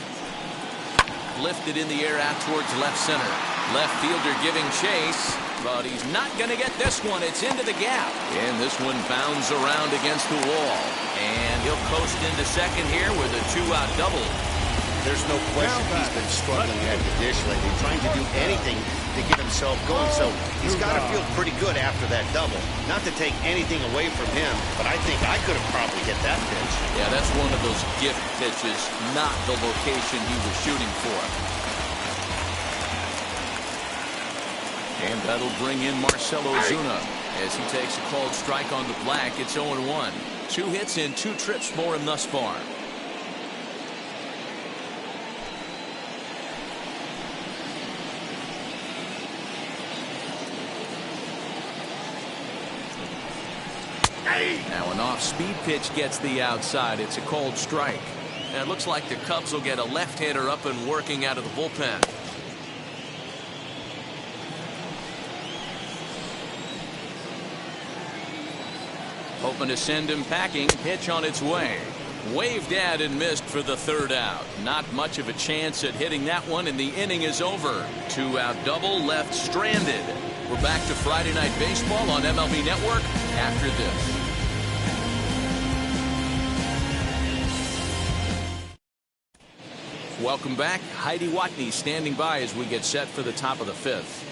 S1: Lifted in the air out towards left center. Left fielder giving chase, but he's not going to get this one. It's into the gap, and this one bounds around against the wall. And he'll coast into second here with a 2-out double.
S2: There's no question he's been struggling at the dish lately, trying to do anything to get himself going. So he's got to feel pretty good after that double. Not to take anything away from him, but I think I could have probably hit that pitch.
S1: Yeah, that's one of those gift pitches, not the location he was shooting for. And that'll bring in Marcell Ozuna as he takes a called strike on the black. It's 0-1. 2 hits in 2 trips for him thus far. Now an off-speed pitch gets the outside. It's a called strike. And it looks like the Cubs will get a left-hander up and working out of the bullpen. Hoping to send him packing. Pitch on its way. Waved at and missed for the 3rd out. Not much of a chance at hitting that one, and the inning is over. 2-out double left stranded. We're back to Friday Night Baseball on MLB Network after this. Welcome back. Heidi Watney standing by as we get set for the top of the 5th.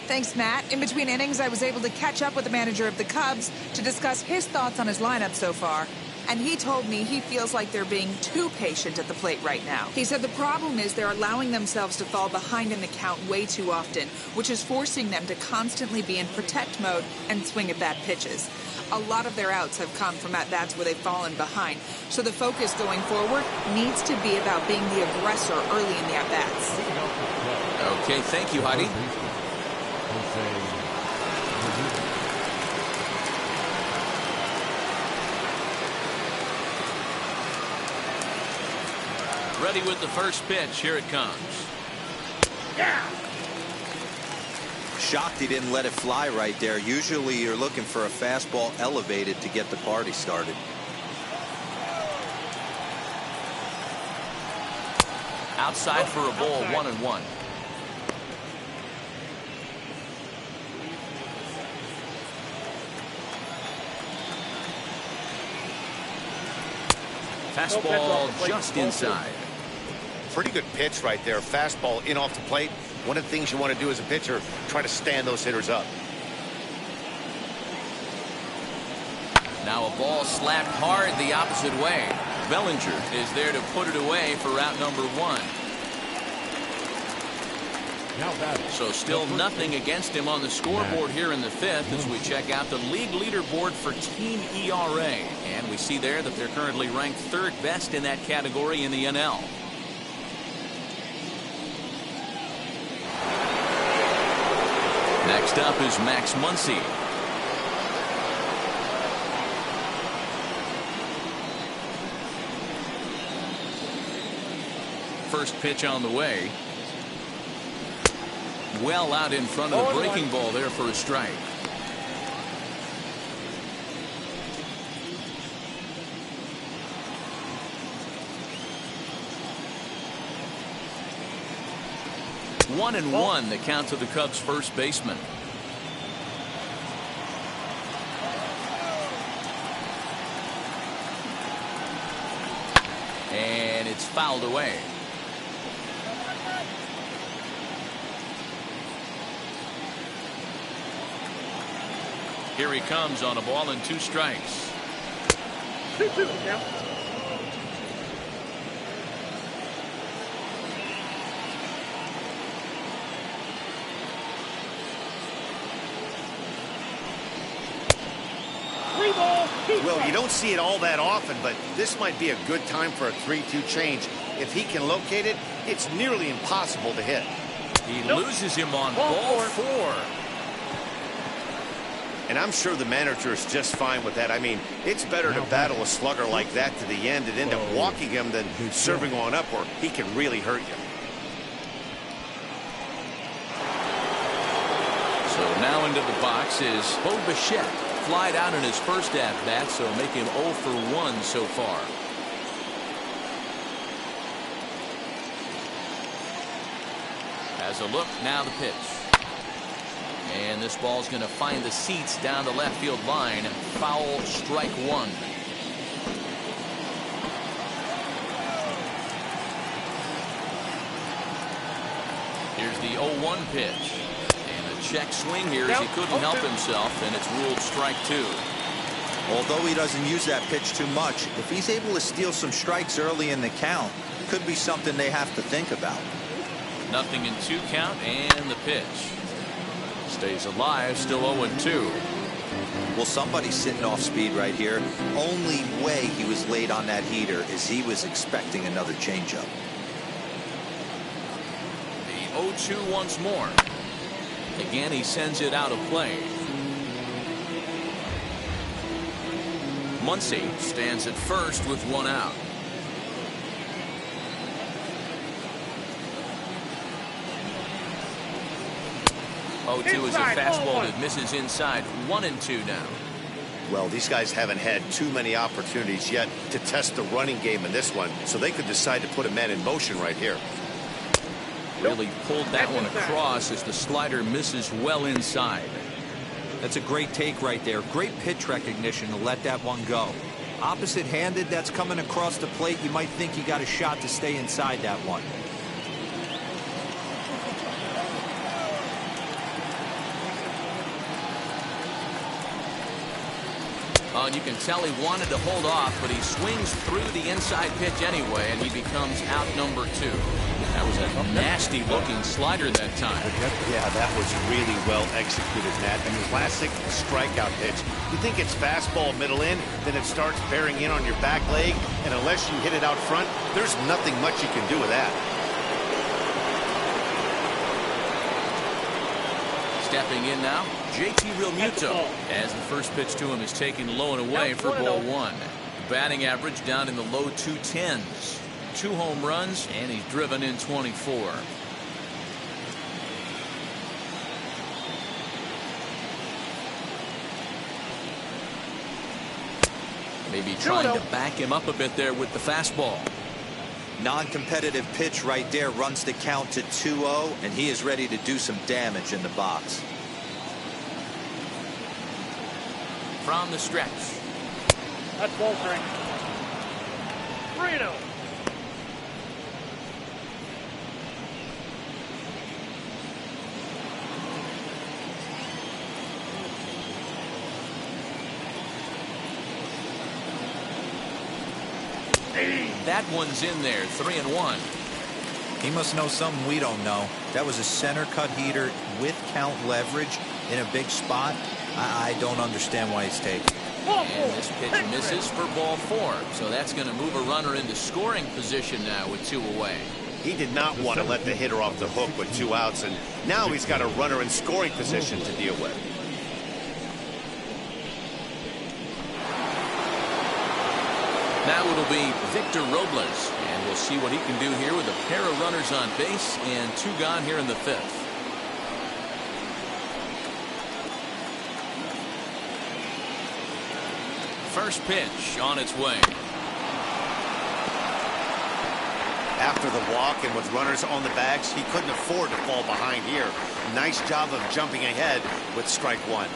S7: Thanks, Matt. In between innings, I was able to catch up with the manager of the Cubs to discuss his thoughts on his lineup so far. And he told me he feels like they're being too patient at the plate right now. He said the problem is they're allowing themselves to fall behind in the count way too often, which is forcing them to constantly be in protect mode and swing at bad pitches. A lot of their outs have come from at-bats where they've fallen behind. So the focus going forward needs to be about being the aggressor early in the at-bats.
S1: Okay, thank you, Heidi. Ready with the first pitch. Here it comes.
S5: Yeah.
S4: Shocked he didn't let it fly right there. Usually you're looking for a fastball elevated to get the party started.
S1: Outside for a ball, 1-1. Fastball just inside.
S2: Pretty good pitch right there. Fastball in off the plate. One of the things you want to do as a pitcher, try to stand those hitters up.
S1: Now a ball slapped hard the opposite way. Bellinger is there to put it away for out number 1. So still nothing against him on the scoreboard here in the 5th as we check out the league leaderboard for team ERA. And we see there that they're currently ranked 3rd best in that category in the NL. Next up is Max Muncy. First pitch on the way. Well out in front of the breaking ball there for a strike. One and one, the count to the Cubs' first baseman. And it's fouled away. Here he comes on a ball and 2 strikes.
S5: 2-2 now.
S2: Well, you don't see it all that often, but this might be a good time for a 3-2 change. If he can locate it, it's nearly impossible to hit.
S1: He loses him on ball 4.
S2: And I'm sure the manager is just fine with that. I mean, it's better to battle a slugger like that to the end and end up walking him than serving on up where he can really hurt you.
S1: So now into the box is Bo Bichette. Flied out in his first at-bat, so make him 0 for 1 so far. As a look, now the pitch. And this ball's going to find the seats down the left field line. Foul, strike 1. Here's the 0-1 pitch. Check swing here as he couldn't help himself, and it's ruled strike 2.
S4: Although he doesn't use that pitch too much, if he's able to steal some strikes early in the count, it could be something they have to think about.
S1: 0-2 count and the pitch. Stays alive, still 0-2.
S4: Well, somebody's sitting off speed right here. Only way he was late on that heater is he was expecting another changeup.
S1: The 0-2 once more. Again, he sends it out of play. Muncy stands at first with one out. 0-2 is a fastball that misses inside. 1-2 now.
S2: Well, these guys haven't had too many opportunities yet to test the running game in this one, so they could decide to put a man in motion right here.
S1: Really pulled that one across as the slider misses well inside.
S4: That's a great take right there. Great pitch recognition to let that one go. Opposite-handed, that's coming across the plate. You might think he got a shot to stay inside that one.
S1: Oh, and you can tell he wanted to hold off, but he swings through the inside pitch anyway, and he becomes out number 2. That was a nasty-looking slider that time.
S2: Yeah, that was really well executed, Matt. A classic strikeout pitch. You think it's fastball middle in, then it starts bearing in on your back leg, and unless you hit it out front, there's nothing much you can do with that.
S1: Stepping in now, JT Realmuto, as the first pitch to him is taken low and away for ball 1. Batting average down in the low 210s. 2 home runs, and he's driven in 24. Maybe trying to back him up a bit there with the fastball.
S4: Non-competitive pitch right there, runs the count to 2-0, and he is ready to do some damage in the box.
S1: From the stretch.
S5: That's ball strike. 3-0.
S1: That one's in there, 3-1.
S4: He must know something we don't know. That was a center cut heater with count leverage in a big spot. I don't understand why he's taken.
S1: And this pitch misses for ball 4. So that's going to move a runner into scoring position now with 2 away.
S2: He did not want to let the hitter off the hook with 2 outs, and now he's got a runner in scoring position to deal with.
S1: Now it'll be Victor Robles, and we'll see what he can do here with a pair of runners on base and 2 gone here in the 5th. First pitch on its way.
S2: After the walk and with runners on the bags, he couldn't afford to fall behind here. Nice job of jumping ahead with strike 1.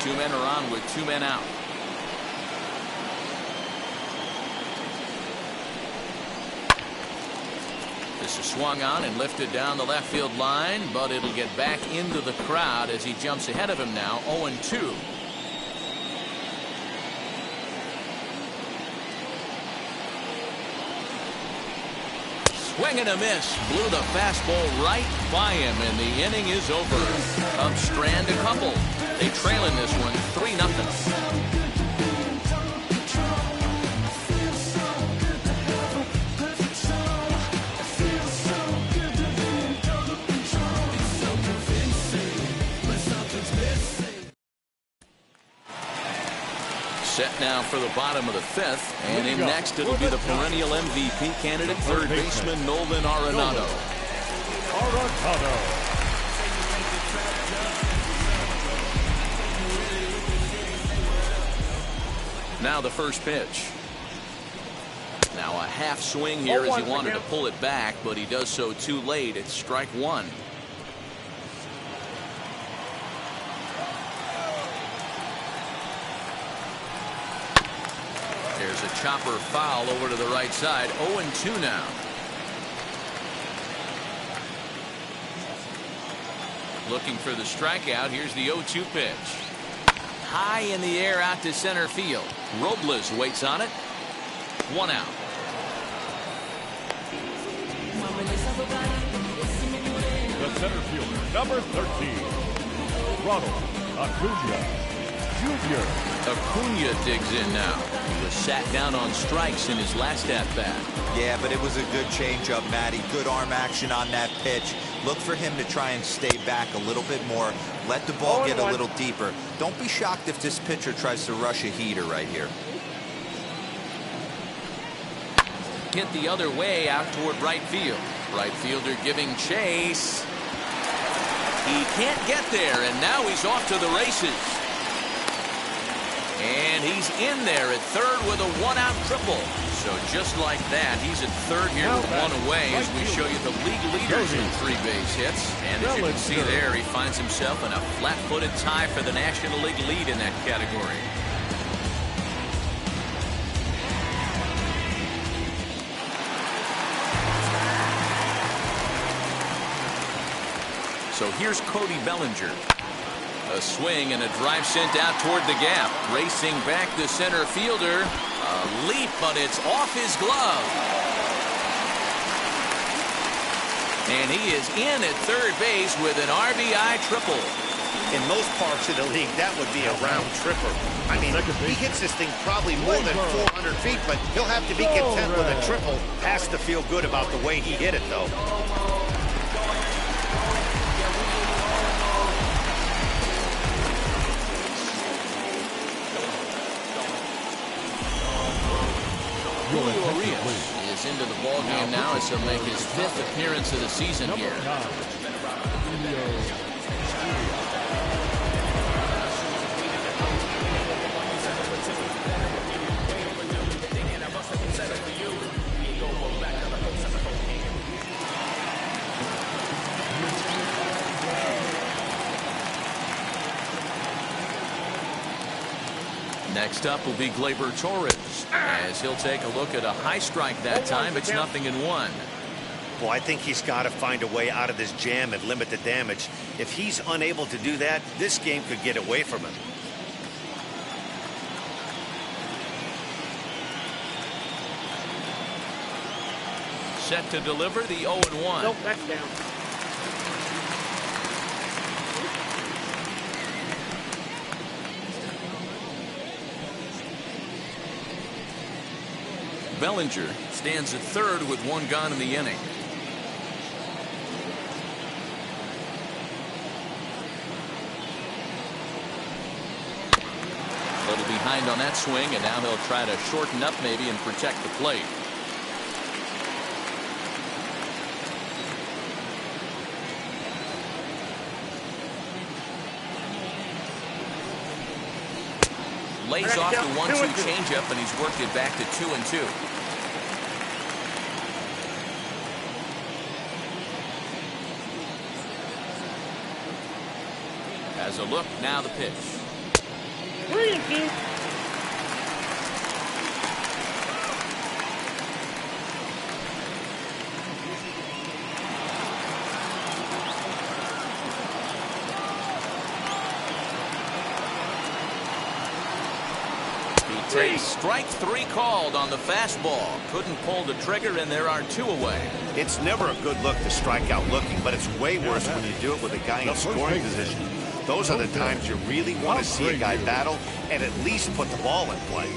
S1: 2 men are on with 2 men out. This is swung on and lifted down the left field line, but it'll get back into the crowd as he jumps ahead of him now, 0-2. Swing and a miss. Blew the fastball right by him, and the inning is over. Cubs strand a couple. They trail in this one 3-0. Set now for the bottom of the 5th, and in next it'll be the perennial MVP candidate, third baseman Nolan Arenado. Now the first pitch. Now a half swing here as he wanted to pull it back, but he does so too late. It's strike 1. There's a chopper foul over to the right side. 0-2 now. Looking for the strikeout. Here's the 0-2 pitch. High in the air out to center field. Robles waits on it. 1 out.
S3: The center fielder, number 13, Ronald Acuna Jr.
S1: Acuna digs in now. He was sat down on strikes in his last at-bat.
S4: Yeah, but it was a good changeup, Matty. Good arm action on that pitch. Look for him to try and stay back a little bit more. Let the ball get a little deeper. Don't be shocked if this pitcher tries to rush a heater right here.
S1: Hit the other way out toward right field. Right fielder giving chase. He can't get there, and now he's off to the races. And he's in there at third with a one-out triple. So just like that, he's at third here with one away as we show you the league leaders in 3 base hits. And as you can see there, he finds himself in a flat-footed tie for the National League lead in that category. So here's Cody Bellinger. A swing and a drive sent out toward the gap. Racing back the center fielder. A leap, but it's off his glove. And he is in at third base with an RBI triple.
S2: In most parts of the league, that would be a round tripper. I mean, he hits this thing probably more than 400 feet, but he'll have to be content with a triple. Has to feel good about the way he hit it, though.
S1: Julio Urias is into the ballgame now as he'll make his 5th appearance of the season here. Next up will be Gleyber Torres, as he'll take a look at a high strike that time. It's 0-1.
S2: Well, I think he's got to find a way out of this jam and limit the damage. If he's unable to do that, this game could get away from him.
S1: Set to deliver the 0-1.
S5: Nope, that's down.
S1: Bellinger stands at third with 1 gone in the inning. A little behind on that swing, and now he'll try to shorten up maybe and protect the plate. Lays off the 1-2 changeup, and he's worked it back to 2-2. As a look, now the pitch.
S5: 3-2.
S1: Strike 3 called on the fastball. Couldn't pull the trigger, and there are 2 away.
S2: It's never a good look to strike out looking, but it's way worse when you do it with a guy in scoring position. Those are the times you really want to see a guy battle and at least put the ball in play.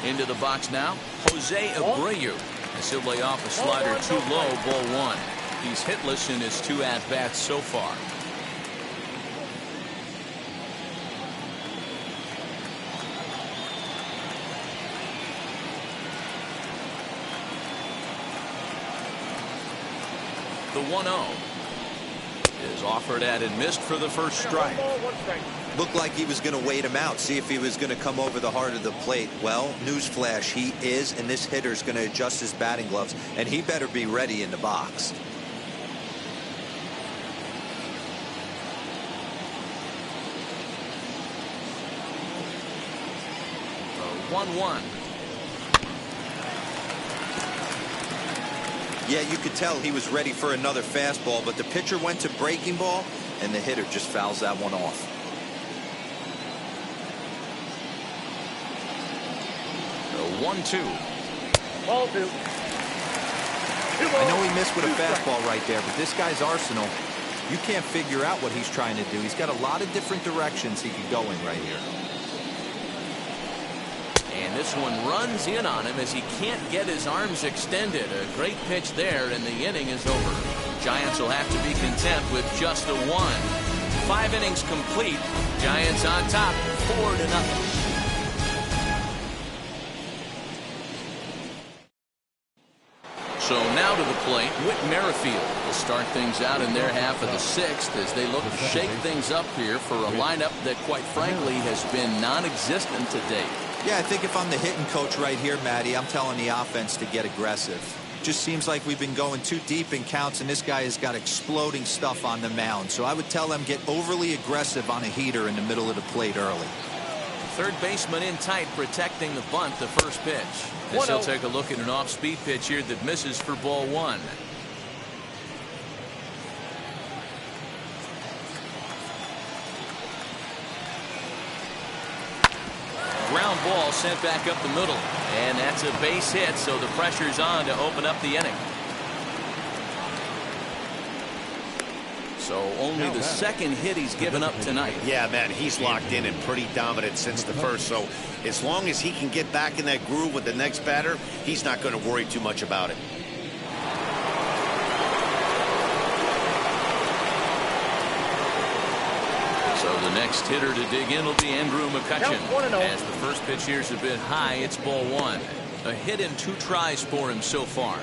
S1: Into the box now, Jose Abreu. As he'll lay off a slider too low, ball 1. He's hitless in his 2 at-bats so far. The 1-0 is offered at and missed for the first strike.
S4: Looked like he was going to wait him out, see if he was going to come over the heart of the plate. Well, newsflash, he is, and this hitter's going to adjust his batting gloves, and he better be ready in the box.
S1: The 1-1.
S4: Yeah, you could tell he was ready for another fastball, but the pitcher went to breaking ball, and the hitter just fouls that one off.
S1: 1-2.
S5: Ball 2.
S4: I know he missed with a fastball right there, but this guy's arsenal, you can't figure out what he's trying to do. He's got a lot of different directions he could go in right here.
S1: And this one runs in on him as he can't get his arms extended. A great pitch there, and the inning is over. Giants will have to be content with just a 1. 5 innings complete. Giants on top, 4-0. So now to the plate, Whit Merrifield will start things out in their half of the 6th as they look to shake things up here for a lineup that, quite frankly, has been non-existent to date.
S4: Yeah, I think if I'm the hitting coach right here, Matty, I'm telling the offense to get aggressive. Just seems like we've been going too deep in counts, and this guy has got exploding stuff on the mound. So I would tell them get overly aggressive on a heater in the middle of the plate early.
S1: Third baseman in tight, protecting the bunt, the first pitch. This will take a look at an off-speed pitch here that misses for ball 1. Ground ball sent back up the middle, and that's a base hit, so the pressure's on to open up the inning. So only the second hit he's given up tonight.
S2: Yeah, man, he's locked in and pretty dominant since the first. So as long as he can get back in that groove with the next batter, he's not going to worry too much about it.
S1: So the next hitter to dig in will be Andrew McCutchen. As the first pitch here is a bit high, it's ball 1. A hit in 2 tries for him so far.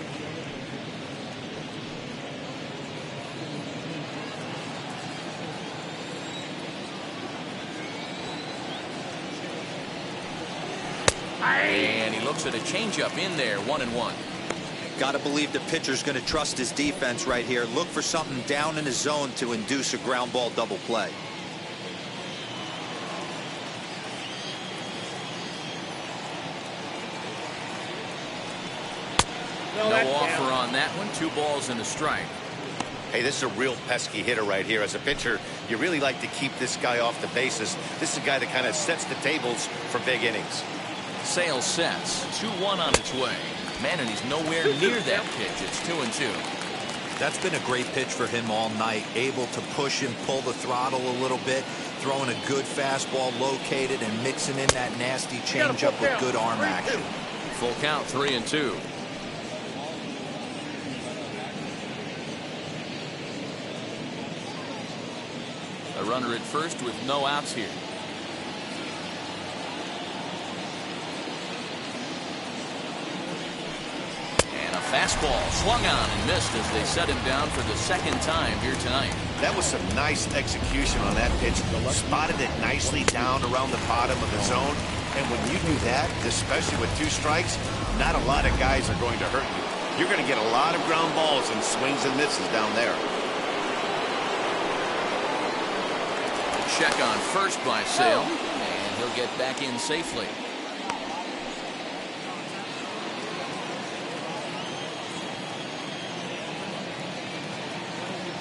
S1: And he looks at a changeup in there, 1-1.
S4: Got to believe the pitcher's going to trust his defense right here. Look for something down in his zone to induce a ground ball double play.
S1: No offer on that one. 2 balls and a strike.
S2: Hey, this is a real pesky hitter right here. As a pitcher, you really like to keep this guy off the bases. This is a guy that kind of sets the tables for big innings.
S1: Sale sets. 2-1 on its way. Man, and he's nowhere near that pitch. It's 2-2.
S4: That's been a great pitch for him all night. Able to push and pull the throttle a little bit. Throwing a good fastball located and mixing in that nasty changeup with good arm action.
S1: Full count, 3-2. A runner at first with no outs here. And a fastball swung on and missed as they set him down for the second time here tonight.
S2: That was some nice execution on that pitch. Spotted it nicely down around the bottom of the zone. And when you do that, especially with 2 strikes, not a lot of guys are going to hurt you. You're going to get a lot of ground balls and swings and misses down there.
S1: Check on first by Sale, and he'll get back in safely.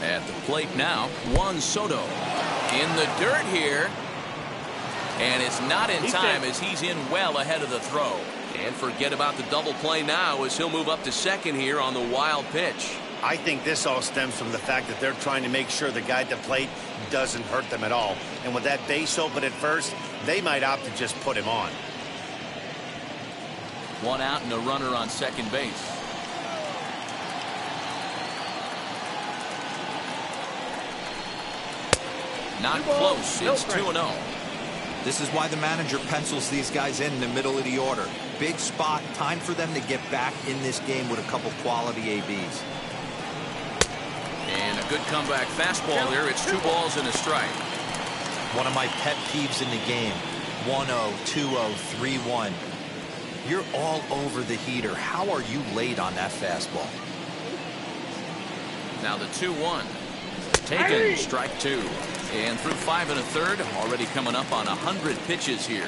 S1: At the plate now, Juan Soto in the dirt here, and it's not in time as he's in well ahead of the throw. And forget about the double play now as he'll move up to second here on the wild pitch.
S2: I think this all stems from the fact that they're trying to make sure the guy at the plate doesn't hurt them at all. And with that base open at first, they might opt to just put him on.
S1: 1 out and a runner on second base. Not close. It's 2-0.
S4: This is why the manager pencils these guys in the middle of the order. Big spot. Time for them to get back in this game with a couple quality ABs.
S1: And a good comeback fastball there. It's 2 balls and a strike.
S4: One of my pet peeves in the game. 1-0, 2-0, 3-1. You're all over the heater. How are you late on that fastball?
S1: Now the 2-1. Taken, strike 2. And through 5 1/3, already coming up on 100 pitches here.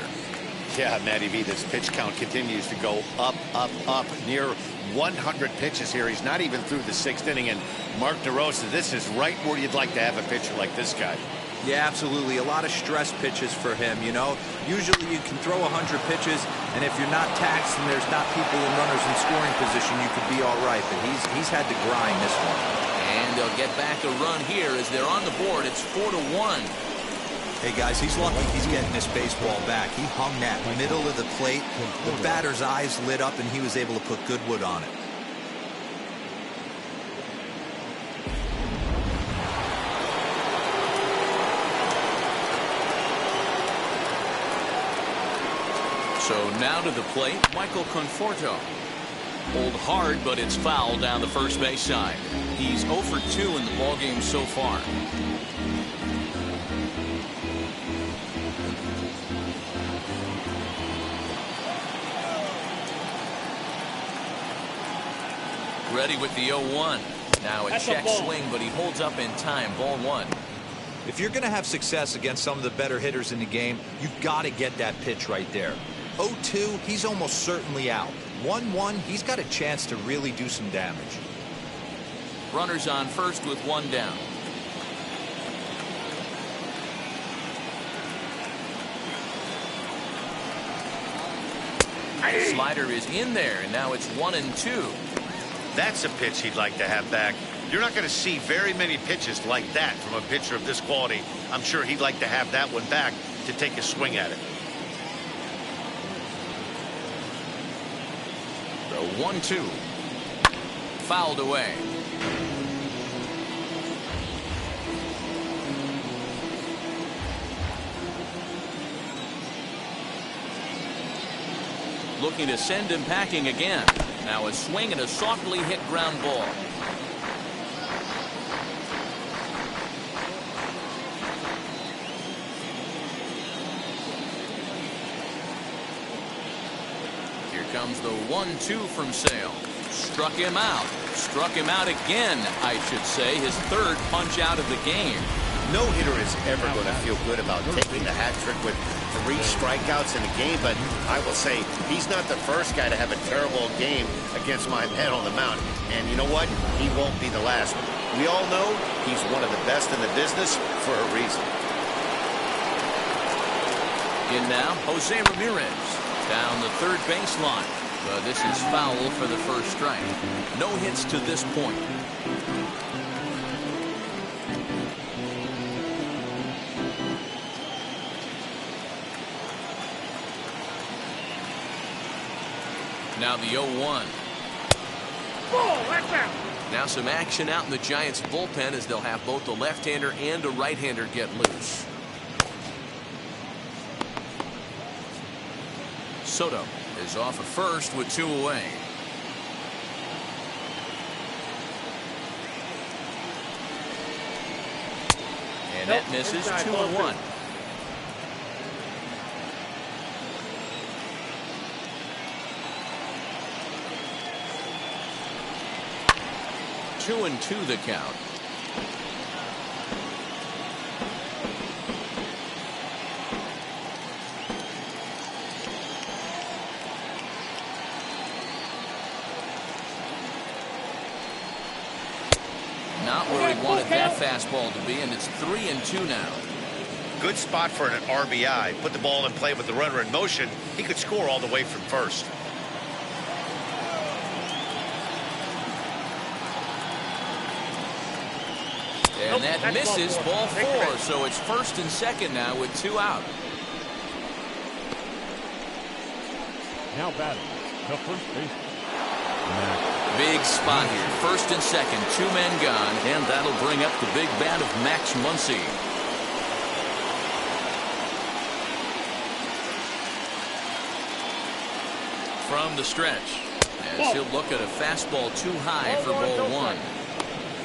S2: Yeah, Matty V, this pitch count continues to go up, up, up. Near 100 pitches here. He's not even through the 6th inning. And Mark DeRosa, this is right where you'd like to have a pitcher like this guy.
S4: Yeah, absolutely. A lot of stress pitches for him, you know. Usually you can throw 100 pitches, and if you're not taxed and there's not people and runners in scoring position, you could be all right. But he's had to grind this one.
S1: And they'll get back a run here as they're on the board. It's 4-1.
S4: Hey, guys, he's lucky he's getting this baseball back. He hung that middle of the plate. The batter's eyes lit up, and he was able to put good wood on it.
S1: So now to the plate, Michael Conforto. Pulled hard, but it's foul down the first base side. He's 0 for 2 in the ballgame so far. Ready with the 0-1. Now a check swing, but he holds up in time. Ball 1.
S4: If you're going to have success against some of the better hitters in the game, you've got to get that pitch right there. 0-2, he's almost certainly out. 1-1, he's got a chance to really do some damage.
S1: Runners on first with 1 down. Slider is in there, and now it's 1-2.
S2: That's a pitch he'd like to have back. You're not going to see very many pitches like that from a pitcher of this quality. I'm sure he'd like to have that one back to take a swing at it.
S1: The 1-2. Fouled away. Looking to send him packing again. Now a swing and a softly hit ground ball. Here comes the 1-2 from Sale. Struck him out. Struck him out again, I should say. His third punch out of the game.
S2: No hitter is ever going to feel good about taking the hat trick with 3 strikeouts in a game, but I will say he's not the first guy to have a terrible game against my man on the mound. And you know what? He won't be the last. We all know he's one of the best in the business for a reason.
S1: In now, Jose Ramirez down the third baseline. But this is foul for the first strike. No hits to this point. Now the 0-1. Now some action out in the Giants bullpen as they'll have both a left-hander and a right-hander get loose. Soto is off at first with 2 away. And that misses. 2-1. Two and 2 the count. Not where he wanted that fastball to be, and it's 3-2 now.
S2: Good spot for an RBI. Put the ball in play with the runner in motion. He could score all the way from first.
S1: And that misses. Ball 4, so it's first and second now with 2 out.
S3: Now batting the first baseman.
S1: Big spot here. First and second, 2 men gone, and that'll bring up the big bat of Max Muncy. From the stretch, as he'll look at a fastball too high for ball 1.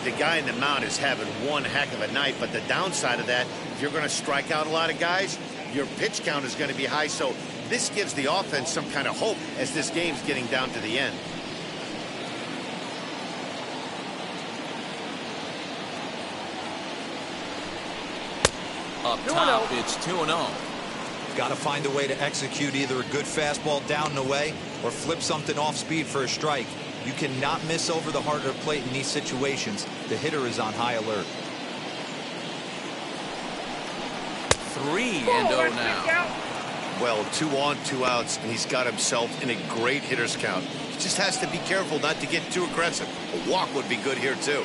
S2: The guy in the mound is having one heck of a night, but the downside of that, if you're going to strike out a lot of guys, your pitch count is going to be high. So this gives the offense some kind of hope as this game's getting down to the end.
S1: Up top, it's 2-0.
S4: Got to find a way to execute either a good fastball down and away or flip something off speed for a strike. You cannot miss over the heart of the plate in these situations. The hitter is on high alert.
S1: 3-0 now.
S2: Well, 2 on, 2 outs, and he's got himself in a great hitter's count. He just has to be careful not to get too aggressive. A walk would be good here, too.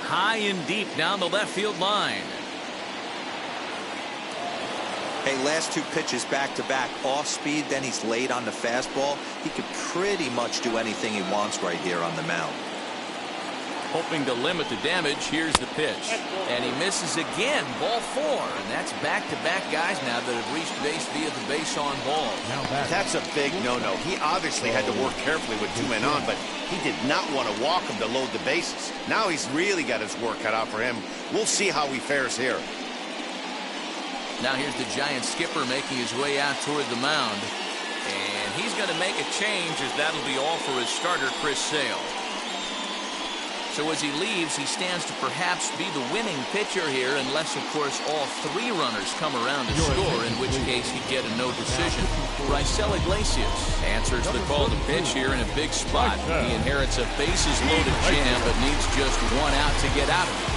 S1: High and deep down the left field line.
S4: Hey, last 2 pitches back-to-back, off speed, then he's late on the fastball. He could pretty much do anything he wants right here on the mound.
S1: Hoping to limit the damage. Here's the pitch. And he misses again. Ball 4. And that's back-to-back guys now that have reached base via the base on ball.
S2: That's a big no-no. He obviously had to work carefully with 2 men on, but he did not want to walk him to load the bases. Now he's really got his work cut out for him. We'll see how he fares here.
S1: Now here's the Giants skipper making his way out toward the mound. And he's going to make a change, as that'll be all for his starter, Chris Sale. So as he leaves, he stands to perhaps be the winning pitcher here, unless, of course, all 3 runners come around to score, in which case he'd get a no decision. Raisel Iglesias answers the call to pitch here in a big spot. He inherits a bases-loaded jam, but needs just 1 out to get out of it.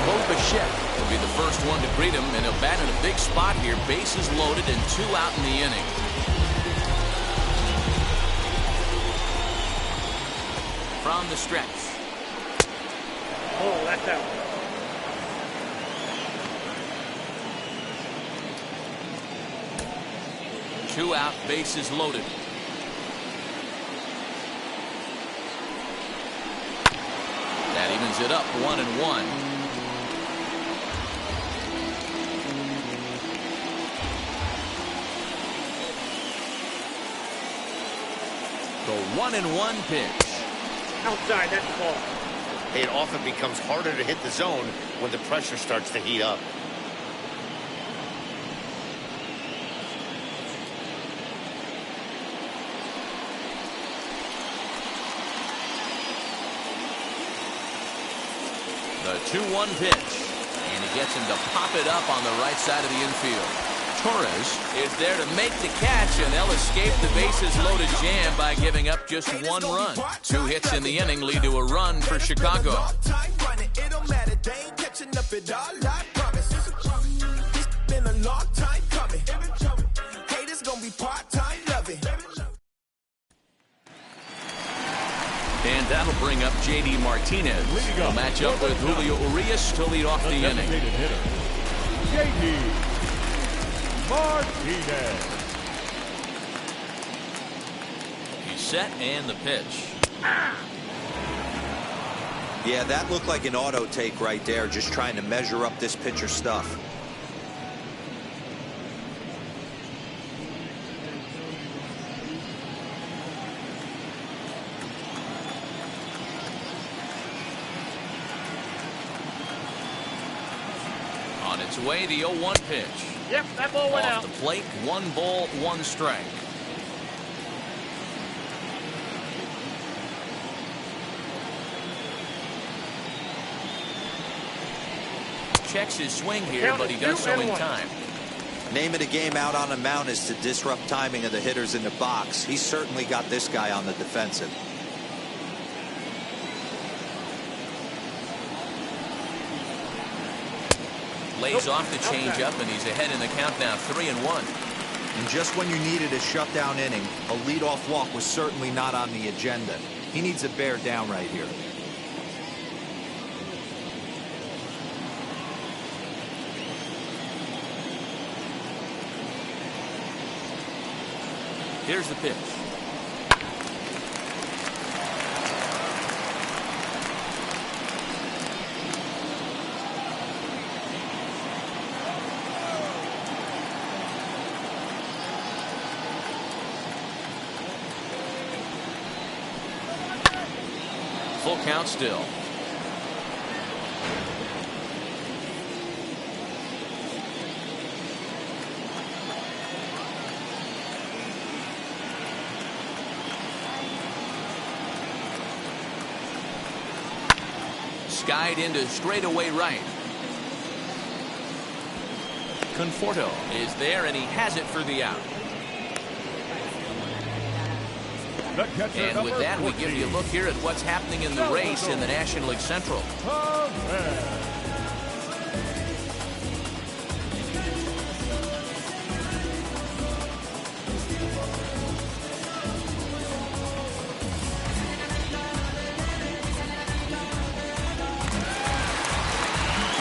S1: Bo Bichette will be the first one to greet him, and he'll bat in a big spot here. Bases loaded and 2 out in the inning. From the stretch.
S5: Oh, that's out.
S1: Two out, bases loaded. That evens it up, 1-1. The 1-1 pitch.
S5: Outside, that's the ball.
S2: It often becomes harder to hit the zone when the pressure starts to heat up.
S1: The 2-1 pitch. And he gets him to pop it up on the right side of the infield. Torres is there to make the catch, and they'll escape the bases-loaded jam by giving up just 1 run. 2 hits in the inning lead to a run for Chicago. And that'll bring up J.D. Martinez. He'll match up with Julio Urias to lead off the inning.
S3: J.D. Martinez.
S1: He's set, and the pitch.
S4: Yeah, that looked like an auto take right there, just trying to measure up this pitcher stuff.
S1: On its way, the 0-1 pitch.
S5: Yep, that ball went out.
S1: Off the plate, 1 ball, 1 strike. Checks his swing here, but he does so in time.
S4: Name of the game out on the mound is to disrupt timing of the hitters in the box. He's certainly got this guy on the defensive.
S1: Lays off the changeup, and he's ahead in the count now, 3-1.
S4: And just when you needed a shutdown inning, a leadoff walk was certainly not on the agenda. He needs to bear down right here.
S1: Here's the pitch. Full count still. Skied into straightaway right. Conforto is there, and he has it for the out.
S3: the catcher,
S1: And with
S3: number
S1: that, we
S3: 14.
S1: give you a look here at what's happening in the race in the National League Central.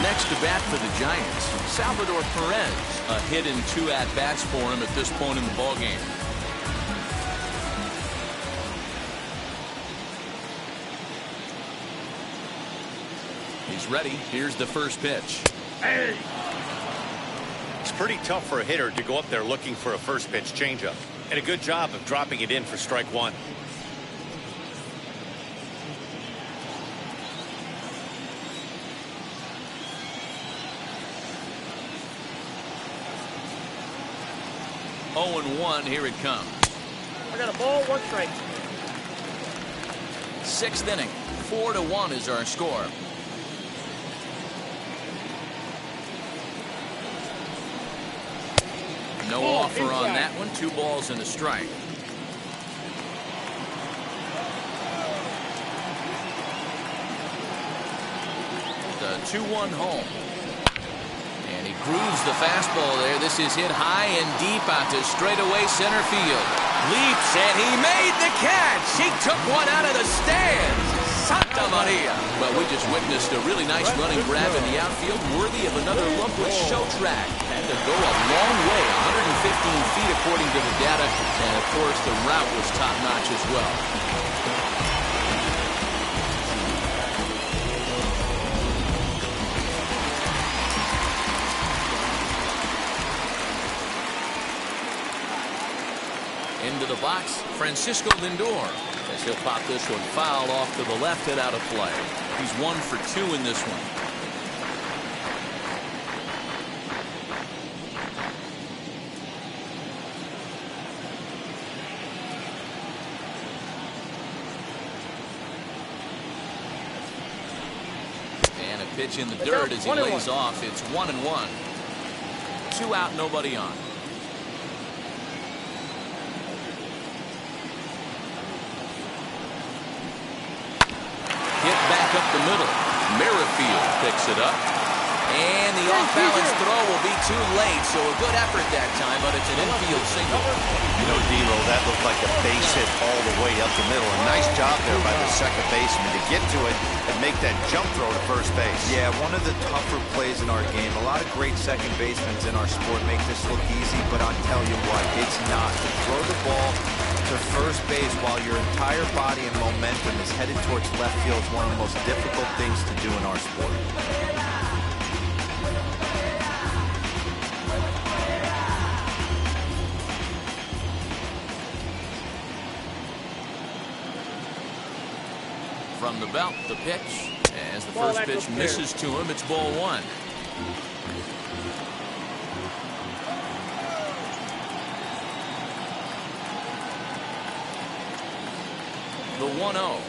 S1: Next to bat for the Giants, Salvador Perez. A hit in 2 at-bats for him at this point in the ballgame. He's ready. Here's the first pitch.
S5: Hey.
S2: It's pretty tough for a hitter to go up there looking for a first pitch changeup. And a good job of dropping it in for strike 1.
S1: Oh and 1, here it comes.
S5: I got a ball, 1 strike.
S1: 6th inning. 4-1 is our score. No offer on that one. 2 balls and a strike. The 2-1 home. And he grooves the fastball there. This is hit high and deep out to straightaway center field. Leaps, and he made the catch. He took one out of the stands. Santa Maria. Well, we just witnessed a really nice running grab in the outfield, worthy of another look with Show Track. Had to go a long way, 115 feet according to the data, and of course the route was top-notch as well. Into the box, Francisco Lindor. As he'll pop this one foul off to the left and out of play. He's 1 for 2 in this one. And a pitch in the dirt as he lays off. It's 1-1. 2 out, nobody on. Hit back up the middle. Merrifield picks it up. And the off-balance throw will be too late, so a good effort that time, but it's an infield single.
S2: You know, D-Roll, that looked like a base hit all the way up the middle. A nice job there by the second baseman to get to it and make that jump throw to first base.
S4: Yeah, one of the tougher plays in our game. A lot of great second basemen in our sport make this look easy, but I'll tell you what, it's not. To throw the ball to first base while your entire body and momentum is headed towards left field is one of the most difficult things to do in our sport.
S1: From the belt, the pitch. As the first pitch misses to him, it's ball 1. The 1-0.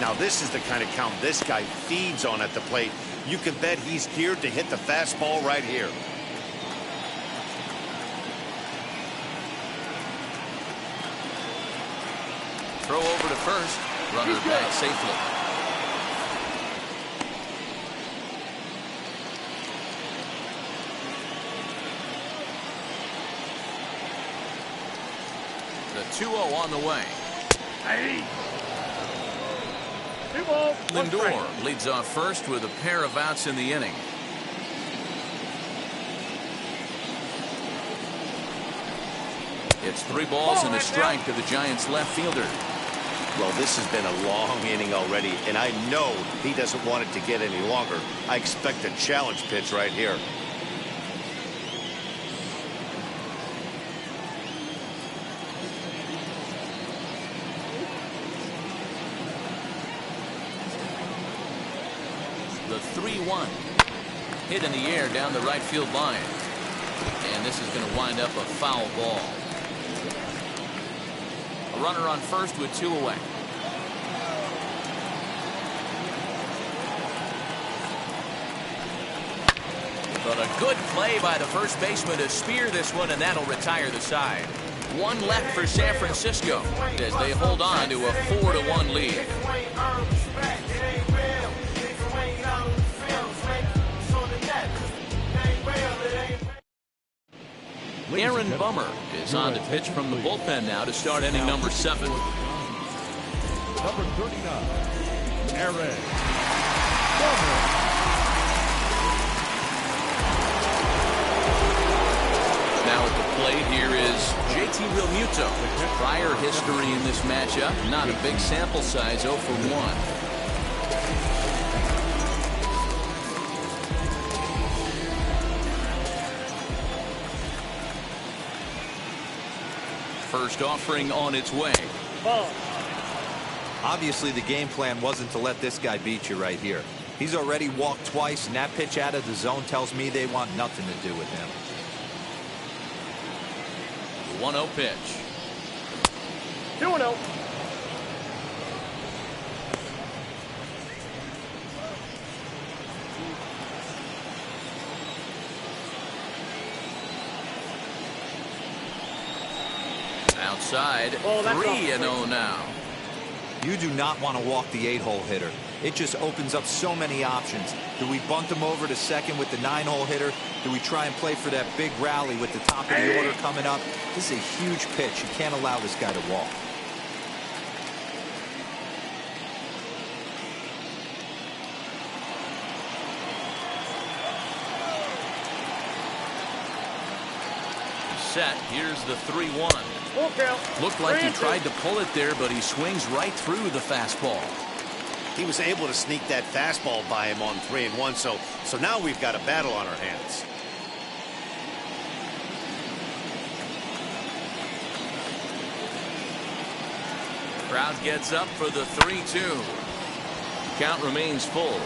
S2: Now this is the kind of count this guy feeds on at the plate. You can bet he's geared to hit the fastball right here.
S1: Throw over to first. Runner back safely. The 2-0 on the way. Lindor leads off first with a pair of outs in the inning. It's 3 balls and a strike to the Giants left fielder.
S2: Well, this has been a long inning already, and I know he doesn't want it to get any longer. I expect a challenge pitch right here.
S1: The 3-1. Hit in the air down the right field line. And this is going to wind up a foul ball. A runner on first with 2 away. But a good play by the first baseman to spear this one, and that'll retire the side. One left for San Francisco as they hold on to a 4-1 lead. Aaron Bummer is on to pitch from the bullpen now to start inning number 7.
S3: Number 39, Aaron Bummer.
S1: Now at the plate here is JT Realmuto. Prior history in this matchup, not a big sample size, 0 for 1. First offering on its way.
S5: Ball.
S4: Obviously, the game plan wasn't to let this guy beat you right here. He's already walked twice, and that pitch out of the zone tells me they want nothing to do with him.
S1: 1-0 pitch.
S5: 2-0.
S1: Outside, 3-0 now.
S4: You do not want to walk the 8-hole hitter. It just opens up so many options. Do we bunt him over to second with the 9-hole hitter? Do we try and play for that big rally with the top of the order coming up? This is a huge pitch. You can't allow this guy to walk.
S1: Set. Here's the 3-1.
S5: Full count.
S1: Looked like he
S5: 3-2.
S1: tried to pull it there, but he swings right through the fastball.
S2: He was able to sneak that fastball by him on 3-1. So now we've got a battle on our hands.
S1: Crowd gets up for the 3-2. Count remains full.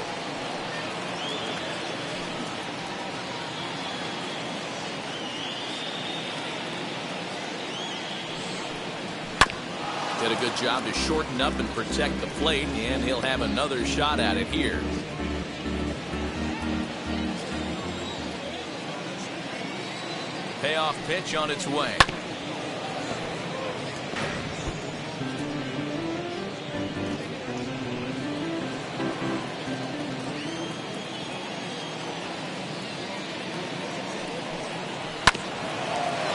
S1: Did a good job to shorten up and protect the plate, and he'll have another shot at it here. Payoff pitch on its way.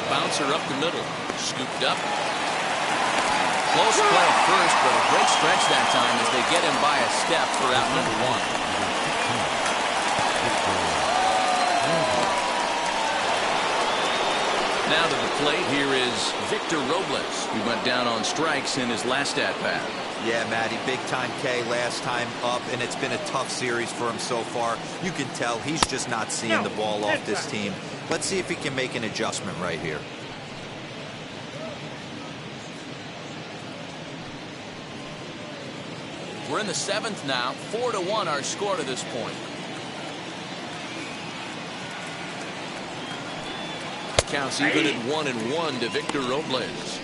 S1: Bouncer up the middle, scooped up. Close play at first, but a great stretch that time as they get him by a step for out number 1. Now to the plate, here is Victor Robles, who went down on strikes in his last at-bat.
S4: Yeah, Matty, big-time K last time up, and it's been a tough series for him so far. You can tell he's just not seeing the ball off this team. Let's see if he can make an adjustment right here.
S1: We're in the 7th now. 4-1 our score to this point. Counts even at 1-1 to Victor Robles.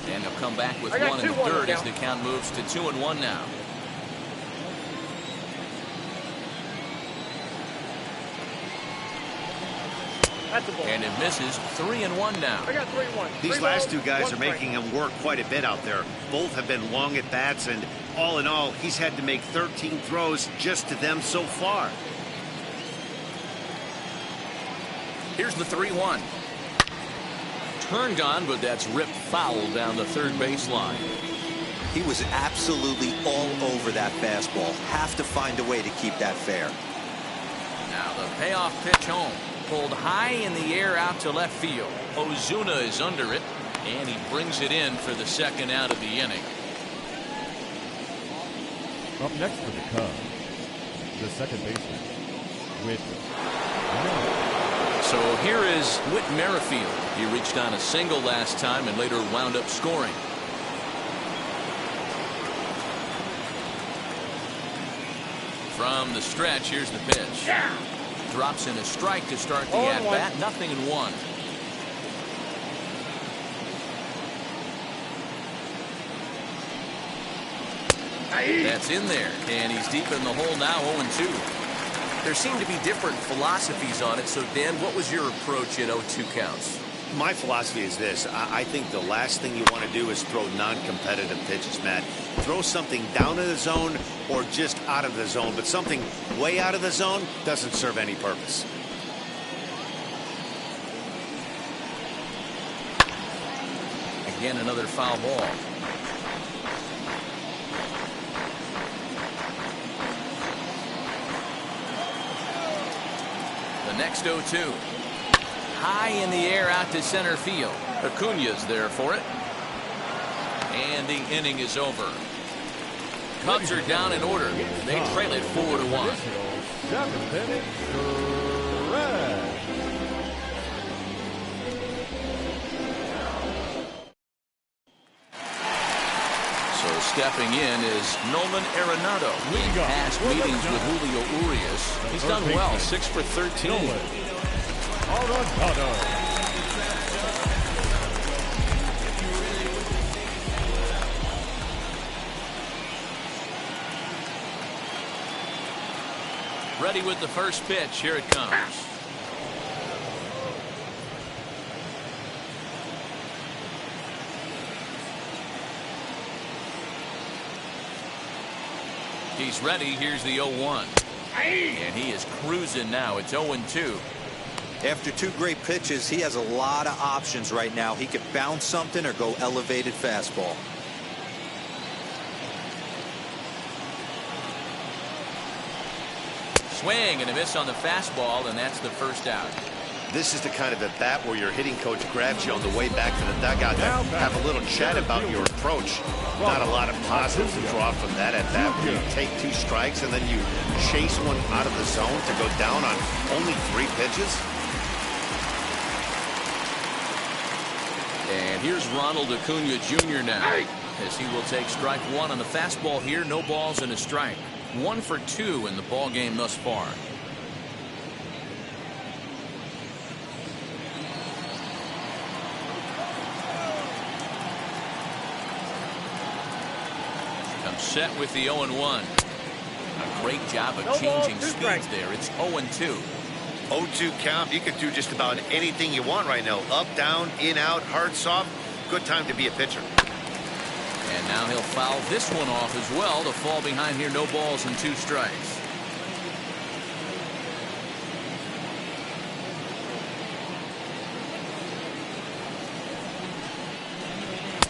S1: And he'll come back with 1 in the 3rd as the count moves to 2-1 now.
S5: That's a ball.
S1: And it misses. 3-1 now.
S5: I got 3-1.
S2: These last two guys are making him work quite a bit out there. Both have been long at bats, and all in all, he's had to make 13 throws just to them so far.
S1: Here's the 3-1. Turned on, but that's ripped foul down the third baseline.
S4: He was absolutely all over that fastball. Have to find a way to keep that fair.
S1: Now the payoff pitch home. Pulled high in the air out to left field. Ozuna is under it, and he brings it in for the 2nd out of the inning.
S3: Up next for the Cubs, the second baseman, Whit Merrifield.
S1: So here is Whit Merrifield. He reached on a single last time and later wound up scoring. From the stretch, here's the pitch. Drops in a strike to start the at-bat. 0-1. That's in there, and he's deep in the hole now, 0-2. There seem to be different philosophies on it, so Dan, what was your approach in 0-2 counts?
S2: My philosophy is this. I think the last thing you want to do is throw non-competitive pitches, Matt. Throw something down in the zone or just out of the zone, but something way out of the zone doesn't serve any purpose.
S1: Again, another foul ball. The next 0-2. High in the air out to center field. Acuna's there for it. And the inning is over. Cubs are down in order. They trail it 4-1.
S3: Seventh inning, stretch.
S1: So stepping in is Nolan Arenado. In past meetings with Julio Urias, he's done well, 6 for 13.
S3: Arenado.
S1: Ready with the first pitch. Here it comes. He's ready. Here's the 0-1. And he is cruising now. It's 0-2.
S4: After 2 great pitches, he has a lot of options right now. He could bounce something or go elevated fastball.
S1: Swing and a miss on the fastball, and that's the first out.
S2: This is the kind of at bat where your hitting coach grabs you on the way back to the dugout to have a little chat about your approach. Not a lot of positives to draw from that at bat. You take 2 strikes and then you chase one out of the zone to go down on only 3 pitches.
S1: And here's Ronald Acuna Jr. now, as he will take strike 1 on the fastball here. No balls and a strike. 1 for 2 in the ball game thus far. Comes set with the 0-1. A great job of changing speeds there. It's 0-2.
S2: 0-2 count. You can do just about anything you want right now. Up, down, in, out, hard, soft. Good time to be a pitcher.
S1: And now he'll foul this one off as well to fall behind here. No balls and 2 strikes.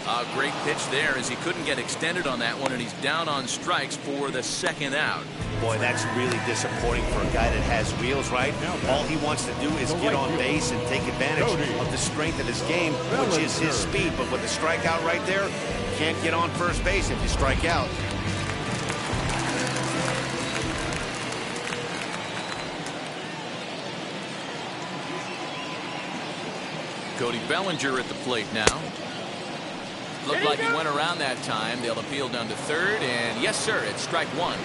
S1: A great pitch there as he couldn't get extended on that one, and he's down on strikes for the second out.
S2: Boy, that's really disappointing for a guy that has wheels, right? All he wants to do is get on base and take advantage of the strength of his game, which is his speed. But with the strikeout right there, you can't get on first base if you strike out.
S1: Cody Bellinger at the plate now. Looked like he went around that time. They'll appeal down to third, and yes, sir, it's strike 1.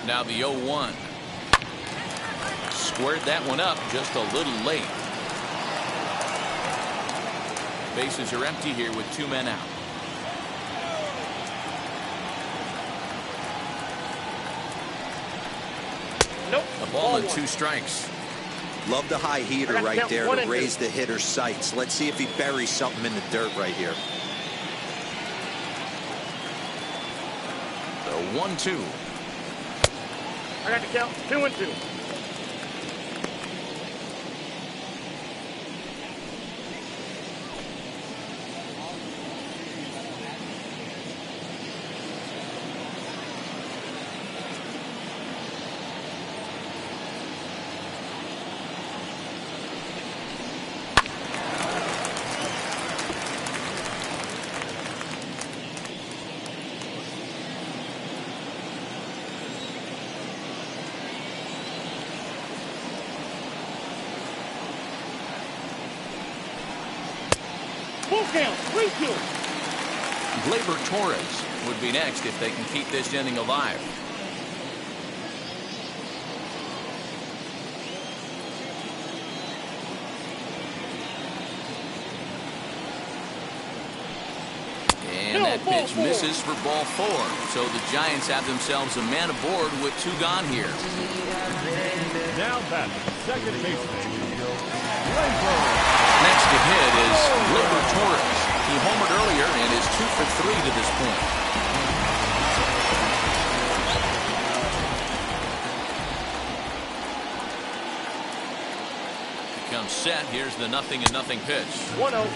S1: Now the 0-1. Squared that one up just a little late. Bases are empty here with 2 men out.
S5: Nope.
S1: A ball and 2 strikes.
S4: Love the high heater right there to raise the hitter's sights. Let's see if he buries something in the dirt right here.
S1: The 1-2.
S5: I got the count. 2-2. Full count, 3-2.
S1: Gleyber Torres would be next if they can keep this inning alive. And that pitch misses for ball 4. So the Giants have themselves a man aboard with 2 gone here.
S3: Now batting, second baseman, Gleyber.
S1: Next to hit is Gleyber Torres. He homered earlier and is 2 for 3 to this point. He comes set. Here's the 0-0 pitch.
S5: 1-0.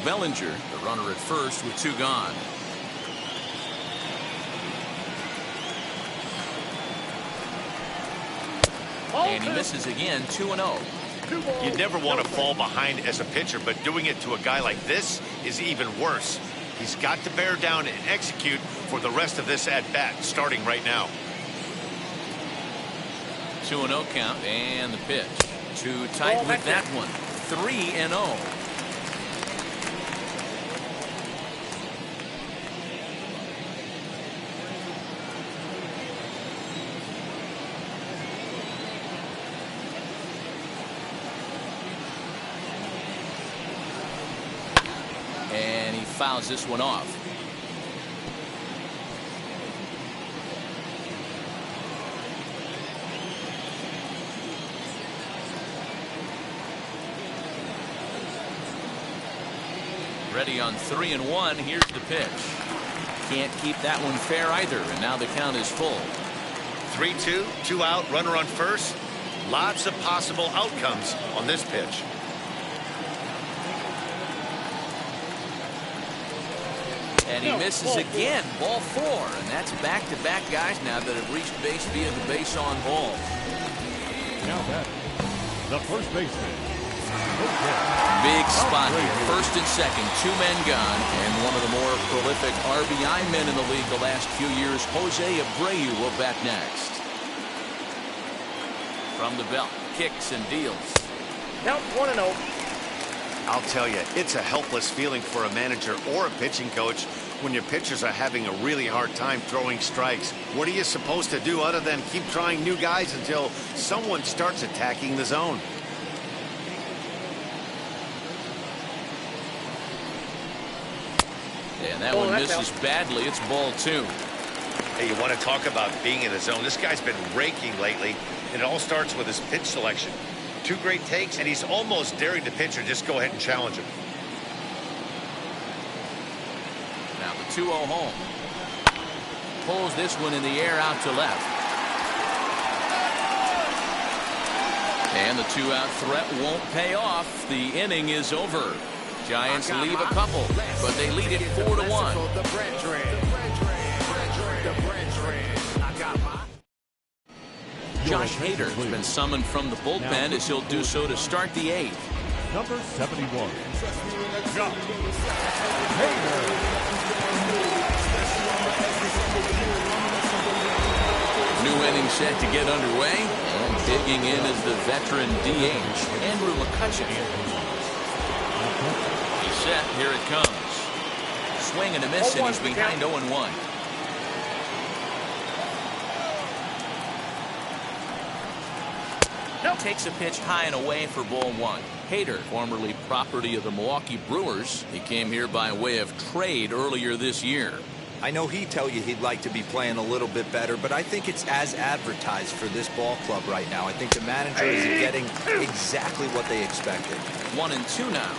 S1: Bellinger, the runner at first with 2 gone. And he misses again, 2-0.
S2: You never want to fall behind as a pitcher, but doing it to a guy like this is even worse. He's got to bear down and execute for the rest of this at-bat, starting right now.
S1: 2-0 count, and the pitch. Too tight with that one. 3-0. And he fouls this one off. Ready on 3-1. Here's the pitch. Can't keep that one fair either, and now the count is full.
S2: 3-2, 2 out, runner on first. Lots of possible outcomes on this pitch.
S1: And he misses again. Ball 4. And that's back-to-back guys now that have reached base via the base on ball.
S3: Now batting, the first baseman,
S1: Big spot here. First and second. 2 men gone. And one of the more prolific RBI men in the league the last few years, Jose Abreu, will bat next. From the belt. Kicks and deals.
S5: Count 1-0.
S2: I'll tell you, it's a helpless feeling for a manager or a pitching coach when your pitchers are having a really hard time throwing strikes. What are you supposed to do other than keep trying new guys until someone starts attacking the zone?
S1: And that one misses badly. It's ball 2.
S2: Hey, you want to talk about being in the zone? This guy's been raking lately, and it all starts with his pitch selection. 2 great takes, and he's almost daring the pitcher just go ahead and challenge him.
S1: Now the 2-0 home. Pulls this one in the air out to left. And the 2-out threat won't pay off. The inning is over. Giants leave a couple, but they lead it 4-1. Josh Hader has been summoned from the bullpen as he'll do so to start the 8th.
S3: number 71, Josh Hader.
S1: New inning set to get underway, and digging in is the veteran DH, Andrew McCutchen. He's set, here it comes. Swing and a miss, and he's behind 0-1. Takes a pitch high and away for ball 1. Hader, formerly property of the Milwaukee Brewers. He came here by way of trade earlier this year.
S4: I know he'd tell you he'd like to be playing a little bit better, but I think it's as advertised for this ball club right now. I think the manager is getting exactly what they expected.
S1: 1-2 now.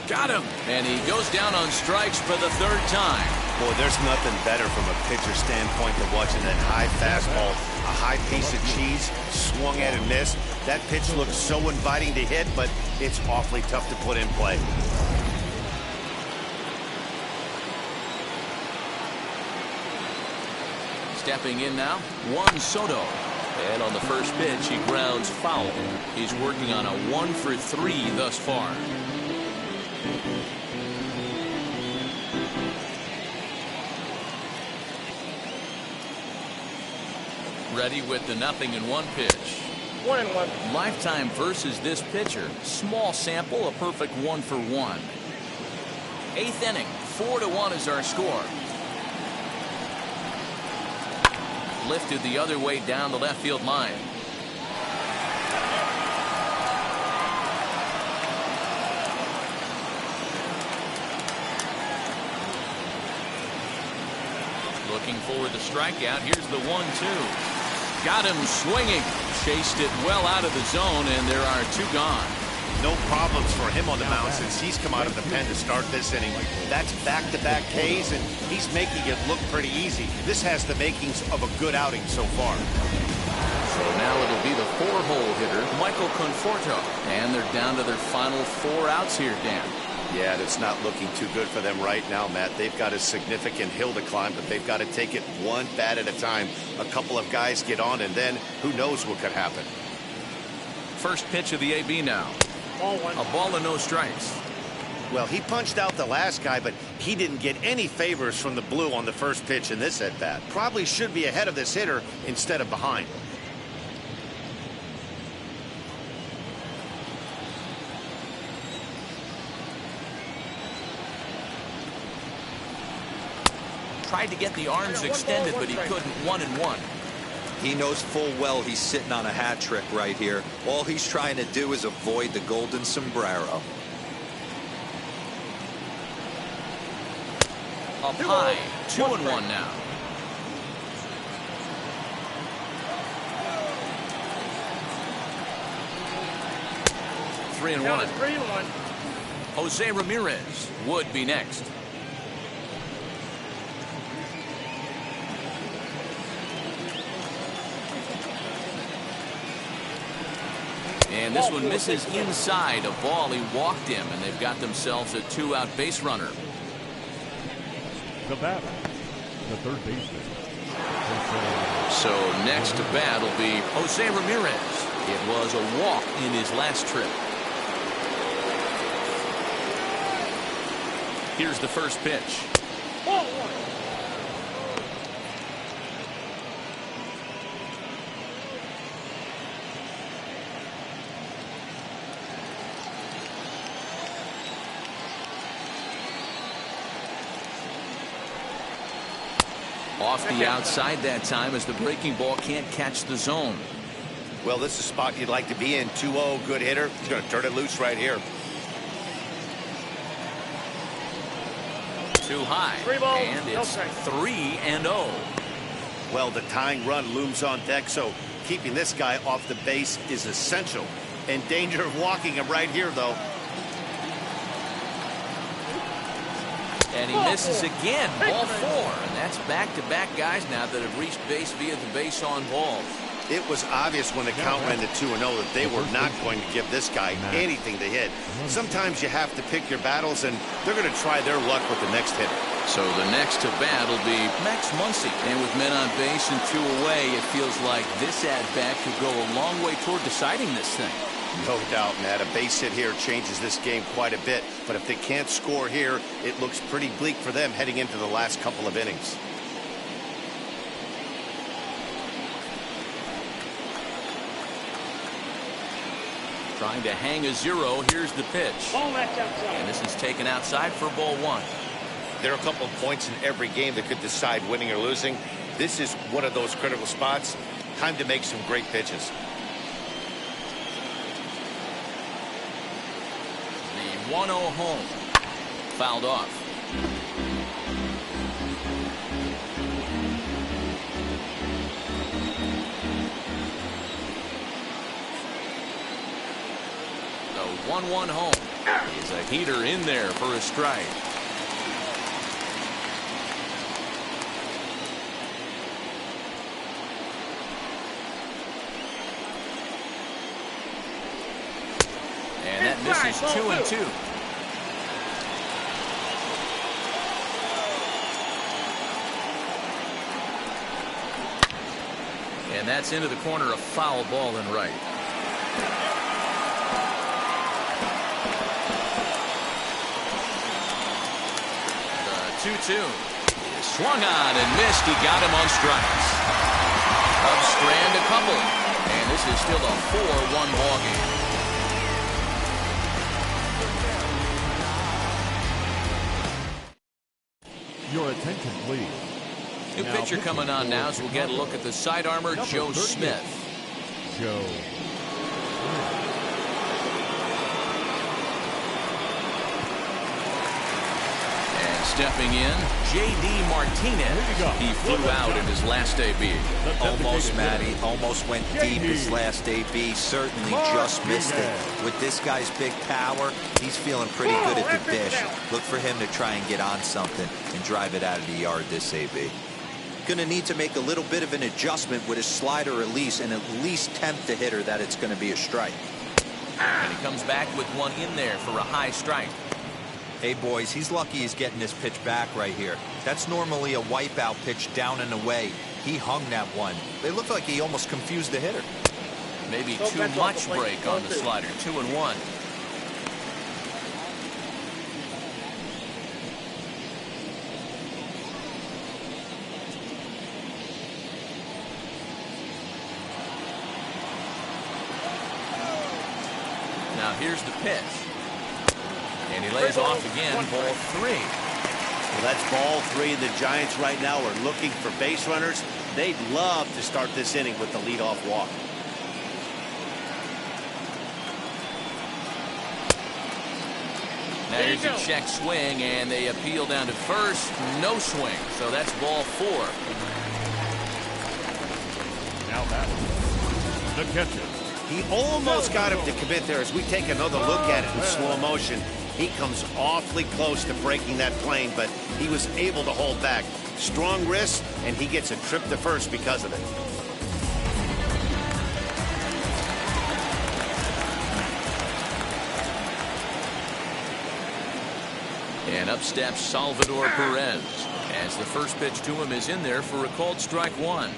S1: Got him. And he goes down on strikes for the 3rd time.
S2: Boy, there's nothing better from a pitcher standpoint than watching that high fastball, a high piece of cheese, swung at and missed. That pitch looks so inviting to hit, but it's awfully tough to put in play.
S1: Stepping in now, Juan Soto. And on the first pitch, he grounds foul. He's working on a 1-for-3 thus far. Ready with the 0-1 pitch.
S5: 1-1.
S1: Lifetime versus this pitcher. Small sample, a perfect 1-for-1. 8th inning, 4-1 is our score. Lifted the other way down the left field line. Looking for the strikeout. Here's the 1-2. Got him swinging. Chased it well out of the zone, and there are 2 gone.
S2: No problems for him on the mound since he's come out of the pen to start this inning. That's back-to-back Ks, and he's making it look pretty easy. This has the makings of a good outing so far.
S1: So now it'll be the 4-hole hitter, Michael Conforto. And they're down to their final 4 outs here, Dan.
S2: Yeah, it's not looking too good for them right now, Matt. They've got a significant hill to climb, but they've got to take it one bat at a time. A couple of guys get on, and then who knows what could happen.
S1: First pitch of the AB now.
S5: Ball 1.
S1: A ball and no strikes.
S2: Well, he punched out the last guy, but he didn't get any favors from the blue on the first pitch in this at-bat. Probably should be ahead of this hitter instead of behind.
S1: Tried to get the arms extended, but he couldn't. 1-1.
S4: He knows full well he's sitting on a hat trick right here. All he's trying to do is avoid the golden sombrero.
S1: Up high. 2-1 now.
S5: Count is
S1: 3-1.
S5: 3-1.
S1: Jose Ramirez would be next. And this one misses inside a ball. He walked him, and they've got themselves a 2-out base runner.
S3: The batter, the third baseman.
S1: So next to bat will be Jose Ramirez. It was a walk in his last trip. Here's the first pitch.
S5: Ball 1.
S1: Off the outside that time as the breaking ball can't catch the zone.
S2: Well, this is a spot you'd like to be in. 2-0, good hitter. He's going to turn it loose right here.
S1: Too high.
S5: 3 balls,
S1: And
S5: no
S1: it's
S5: strike.
S1: 3-0.
S2: Well, the tying run looms on deck, so keeping this guy off the base is essential. In danger of walking him right here, though.
S1: And he misses again. Ball 4. And that's back-to-back guys now that have reached base via the base on balls.
S2: It was obvious when the count ran to 2-0 that they were not going to give this guy anything to hit. Sometimes you have to pick your battles, and they're going to try their luck with the next hitter.
S1: So the next to bat will be Max Muncy. And with men on base and 2 away, it feels like this at-bat could go a long way toward deciding this thing.
S2: No doubt, Matt. A base hit here changes this game quite a bit. But if they can't score here, it looks pretty bleak for them heading into the last couple of innings.
S1: Trying to hang a 0. Here's the pitch.
S5: Ball match outside.
S1: And this is taken outside for ball 1.
S2: There are a couple of points in every game that could decide winning or losing. This is one of those critical spots. Time to make some great pitches.
S1: The 1-0 home. Fouled off. The 1-1 home is a heater in there for a strike. And that misses 2-2. And that's into the corner, a foul ball and right. The 2-2 is swung on and missed. He got him on strikes. Cubs strand a couple. And this is still a 4-1 ball game.
S3: Your attention, please.
S1: New pitcher coming on now as we'll get a look at the sidearmer, Joe Smith.
S3: Joe.
S1: And stepping in, J.D. Martinez. He flew out in his last AB.
S4: Almost, Matty. Almost went deep his last AB. Certainly just missed it. With this guy's big power, he's feeling pretty good at the dish. Look for him to try and get on something and drive it out of the yard this AB. Going to need to make a little bit of an adjustment with his slider release and at least tempt the hitter that it's going to be a strike.
S1: And he comes back with one in there for a high strike.
S4: Hey, boys, he's lucky he's getting this pitch back right here. That's normally a wipeout pitch down and away. He hung that one. They look like he almost confused the hitter.
S1: Maybe too much break on the slider. 2-1. Now here's the pitch. And he lays off again, ball 3.
S2: Well, that's ball 3. The Giants right now are looking for base runners. They'd love to start this inning with the leadoff walk.
S1: Now here's a check swing, and they appeal down to first. No swing, so that's ball 4.
S3: Now that the catcher.
S2: He almost got him to commit there. As we take another look at it in slow motion, he comes awfully close to breaking that plane, but he was able to hold back. Strong wrist, and he gets a trip to first because of it.
S1: And up steps Salvador Perez as the first pitch to him is in there for a called strike 1.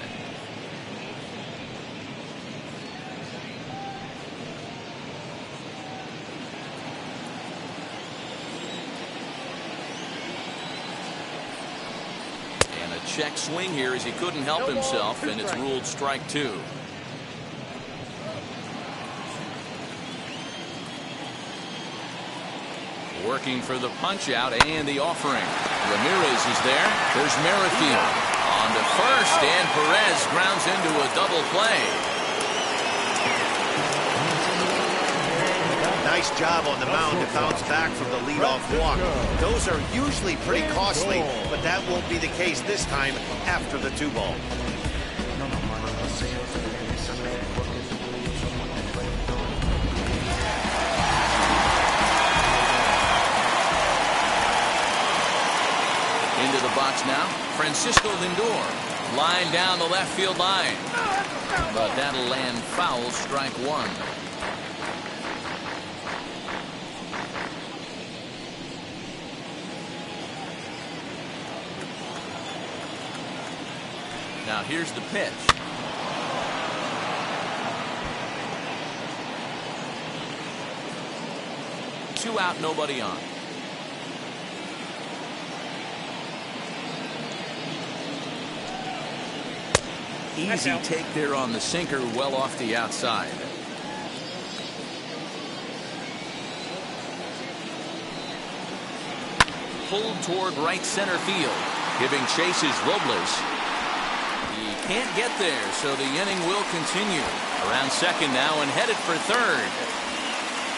S1: Check swing here as he couldn't help himself, and it's ruled strike 2. Working for the punch out and the offering. Ramirez is there. There's Merrifield on to first, and Perez grounds into a double play.
S2: Nice job on the mound to bounce back from the leadoff walk. Those are usually pretty costly, but that won't be the case this time after the 2-ball.
S1: Into the box now, Francisco Lindor. Line down the left field line. But that'll land foul, strike 1. Now here's the pitch. Two out, nobody on. Easy take there on the sinker, well off the outside. Pulled toward right center field. Giving chase is Robles. Can't get there, so the inning will continue. Around second now and headed for third.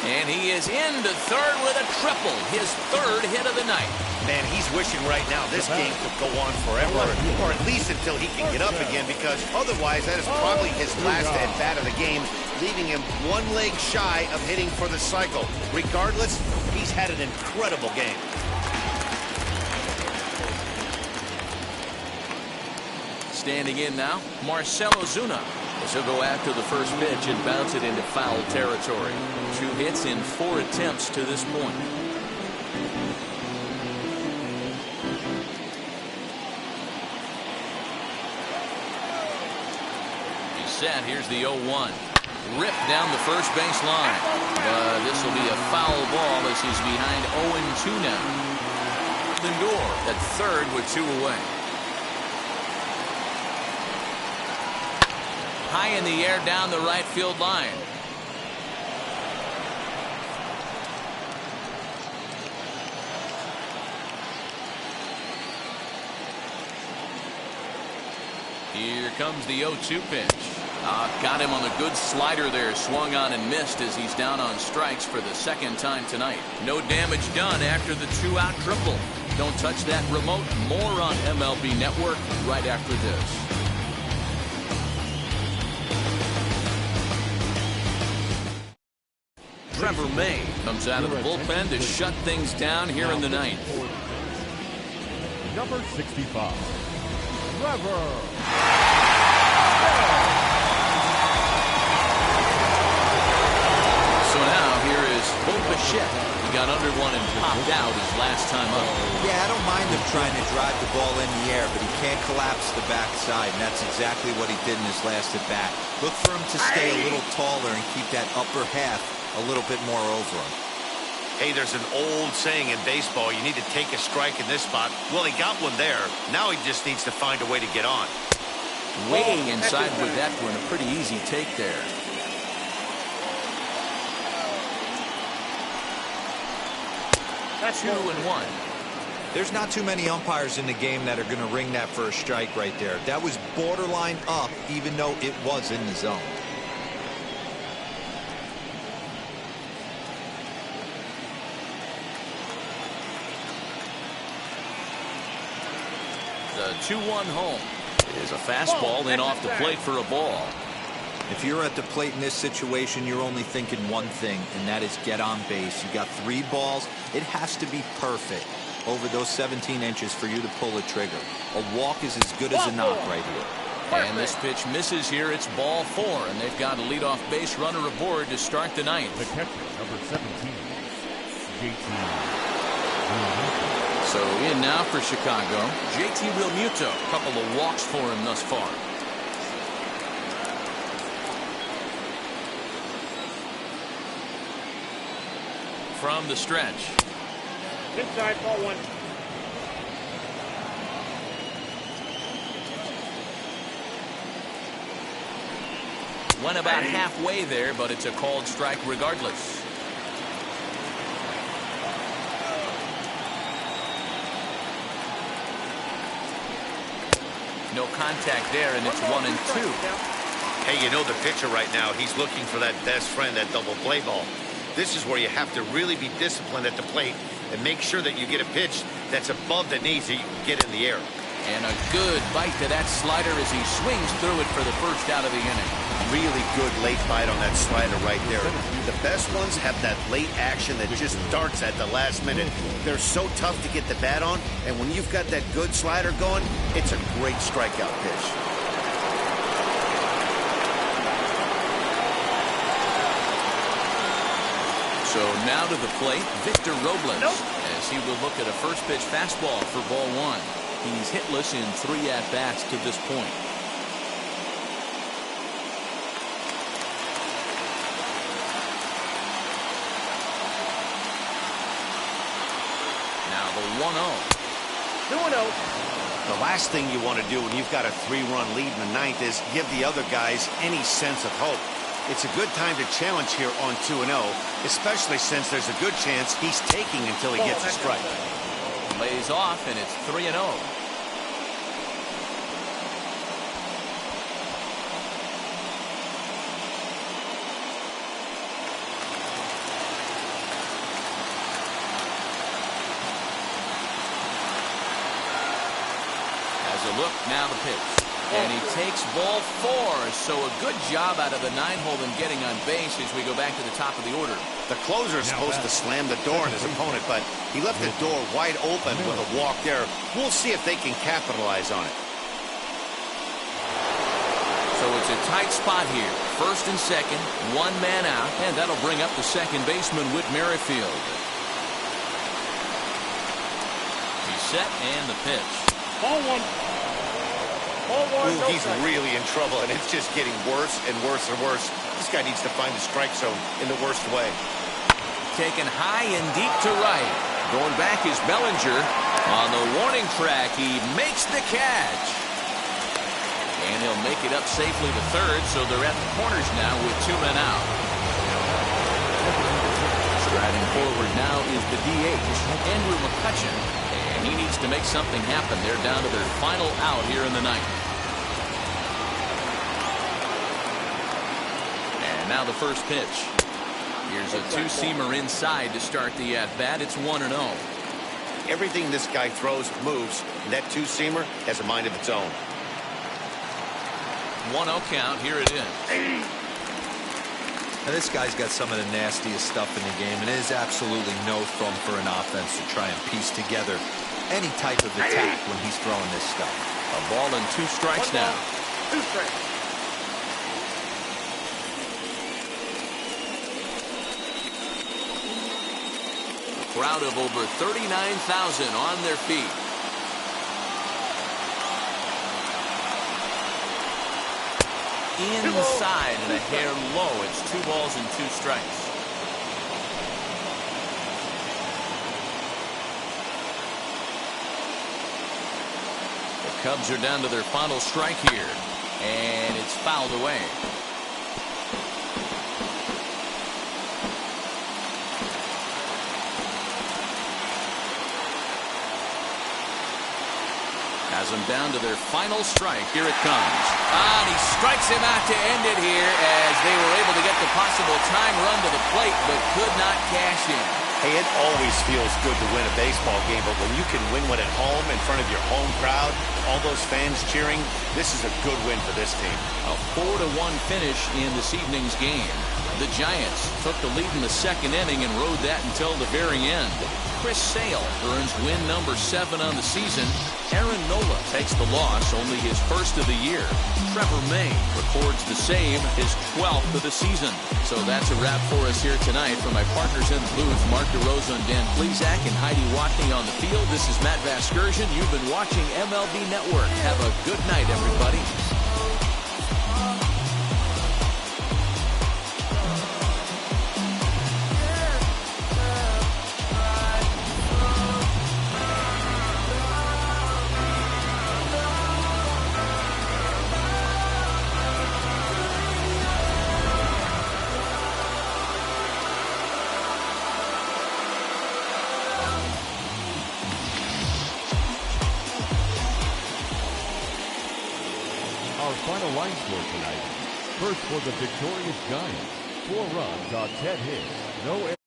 S1: And he is into third with a triple, his 3rd hit of the night.
S2: Man, he's wishing right now this game could go on forever, or at least until he can get up again, because otherwise that is probably his last at-bat of the game, leaving him one leg shy of hitting for the cycle. Regardless, he's had an incredible game.
S1: Standing in now, Marcell Ozuna. As he'll go after the first pitch and bounce it into foul territory. 2 hits in 4 attempts to this point. He's set. Here's the 0-1. Ripped down the first base line. But this will be a foul ball as he's behind 0-2 now. Lindor at third with 2 away. high in the air down the right field line. Here comes the 0-2 pitch. Got him on a good slider there. Swung on and missed as he's down on strikes for the second time tonight. No damage done after the 2-out triple. Don't touch that remote. More on MLB Network right after this. Trevor May comes out of the bullpen to shut things down here in the ninth.
S3: Number 65, Trevor.
S1: So now here is Bo Bichette. He got under one and popped out his last time up.
S4: Yeah, I don't mind him trying to drive the ball in the air, but he can't collapse the backside, and that's exactly what he did in his last at bat. Look for him to stay a little taller and keep that upper half a little bit more over him.
S2: Hey, there's an old saying in baseball, you need to take a strike in this spot. Well, he got one there. Now he just needs to find a way to get on.
S1: Way inside with that one. A pretty easy take there.
S5: That's
S1: 2-1.
S4: There's not too many umpires in the game that are going to ring that for a strike right there. That was borderline up, even though it was in the zone.
S1: The 2-1 home is a fastball in off the plate for a ball.
S4: If you're at the plate in this situation, you're only thinking one thing, and that is get on base. You got 3 balls. It has to be perfect over those 17 inches for you to pull a trigger. A walk is as good as a knock right here.
S1: And this pitch misses here. It's ball 4, and they've got a leadoff base runner aboard to start the ninth.
S3: The catcher, number 17, JT.
S1: So in now for Chicago, JT Realmuto. A couple of walks for him thus far. From the stretch.
S5: Inside, ball 1.
S1: Went about halfway there, but it's a called strike regardless. No contact there, and it's 1-2.
S2: Hey, you know the pitcher right now, he's looking for that best friend, that double play ball. This is where you have to really be disciplined at the plate and make sure that you get a pitch that's above the knees that you can get in the air.
S1: And a good bite to that slider as he swings through it for the first out of the inning.
S2: Really good late bite on that slider right there. The best ones have that late action that just darts at the last minute. They're so tough to get the bat on, and when you've got that good slider going, it's a great strikeout pitch.
S1: So now to the plate, Victor Robles, as he will look at a first pitch fastball for ball 1. He's hitless in 3 at-bats to this point. Now the 1-0.
S5: 2-0.
S2: The last thing you want to do when you've got a 3-run lead in the ninth is give the other guys any sense of hope. It's a good time to challenge here on 2-0, especially since there's a good chance he's taking until he gets a strike.
S1: Lays off, and it's 3-0. As a look, now the pitch. And he takes ball 4, so a good job out of the 9-hole in getting on base as we go back to the top of the order.
S2: The closer is supposed to slam the door on his opponent, but he left the door wide open with a walk there. We'll see if they can capitalize on it.
S1: So it's a tight spot here. First and second, 1 man out, and that'll bring up the second baseman, Whit Merrifield. He's set, and the pitch.
S5: Ball 1.
S2: Ooh, he's really in trouble, and it's just getting worse and worse and worse. This guy needs to find the strike zone in the worst way.
S1: Taken high and deep to right. Going back is Bellinger. On the warning track, he makes the catch. And he'll make it up safely to third, so they're at the corners now with 2 men out. Striding forward now is the DH, Andrew McCutchen. And he needs to make something happen. They're down to their final out here in the ninth. And now the first pitch. Here's a two-seamer inside to start the at-bat. It's 1-0.
S2: Everything this guy throws moves, and that two-seamer has a mind of its own.
S1: 1-0 count. Here it is.
S4: Now this guy's got some of the nastiest stuff in the game, and it is absolutely no fun for an offense to try and piece together any type of attack when he's throwing this stuff.
S1: A ball and 2 strikes now.
S5: 2 strikes.
S1: Crowd of over 39,000 on their feet. Inside and a hair low. It's 2 balls and 2 strikes. The Cubs are down to their final strike here, and it's fouled away. Has them down to their final strike. Here it comes. And he strikes him out to end it here as they were able to get the possible time run to the plate but could not cash in.
S2: Hey, it always feels good to win a baseball game, but when you can win one at home in front of your home crowd, all those fans cheering, this is a good win for this team.
S1: A 4-1 finish in this evening's game. The Giants took the lead in the second inning and rode that until the very end. Chris Sale earns win number 7 on the season. Aaron Nola takes the loss, only his first of the year. Trevor May records the save, his 12th of the season. So that's a wrap for us here tonight. From my partners in the booth, Mark DeRosa and Dan Plesac and Heidi Watney on the field, this is Matt Vasgersian. You've been watching MLB Network. Have a good night, everybody.
S3: Our final line score tonight. First for the victorious Giants. 4 runs on 10 hits. No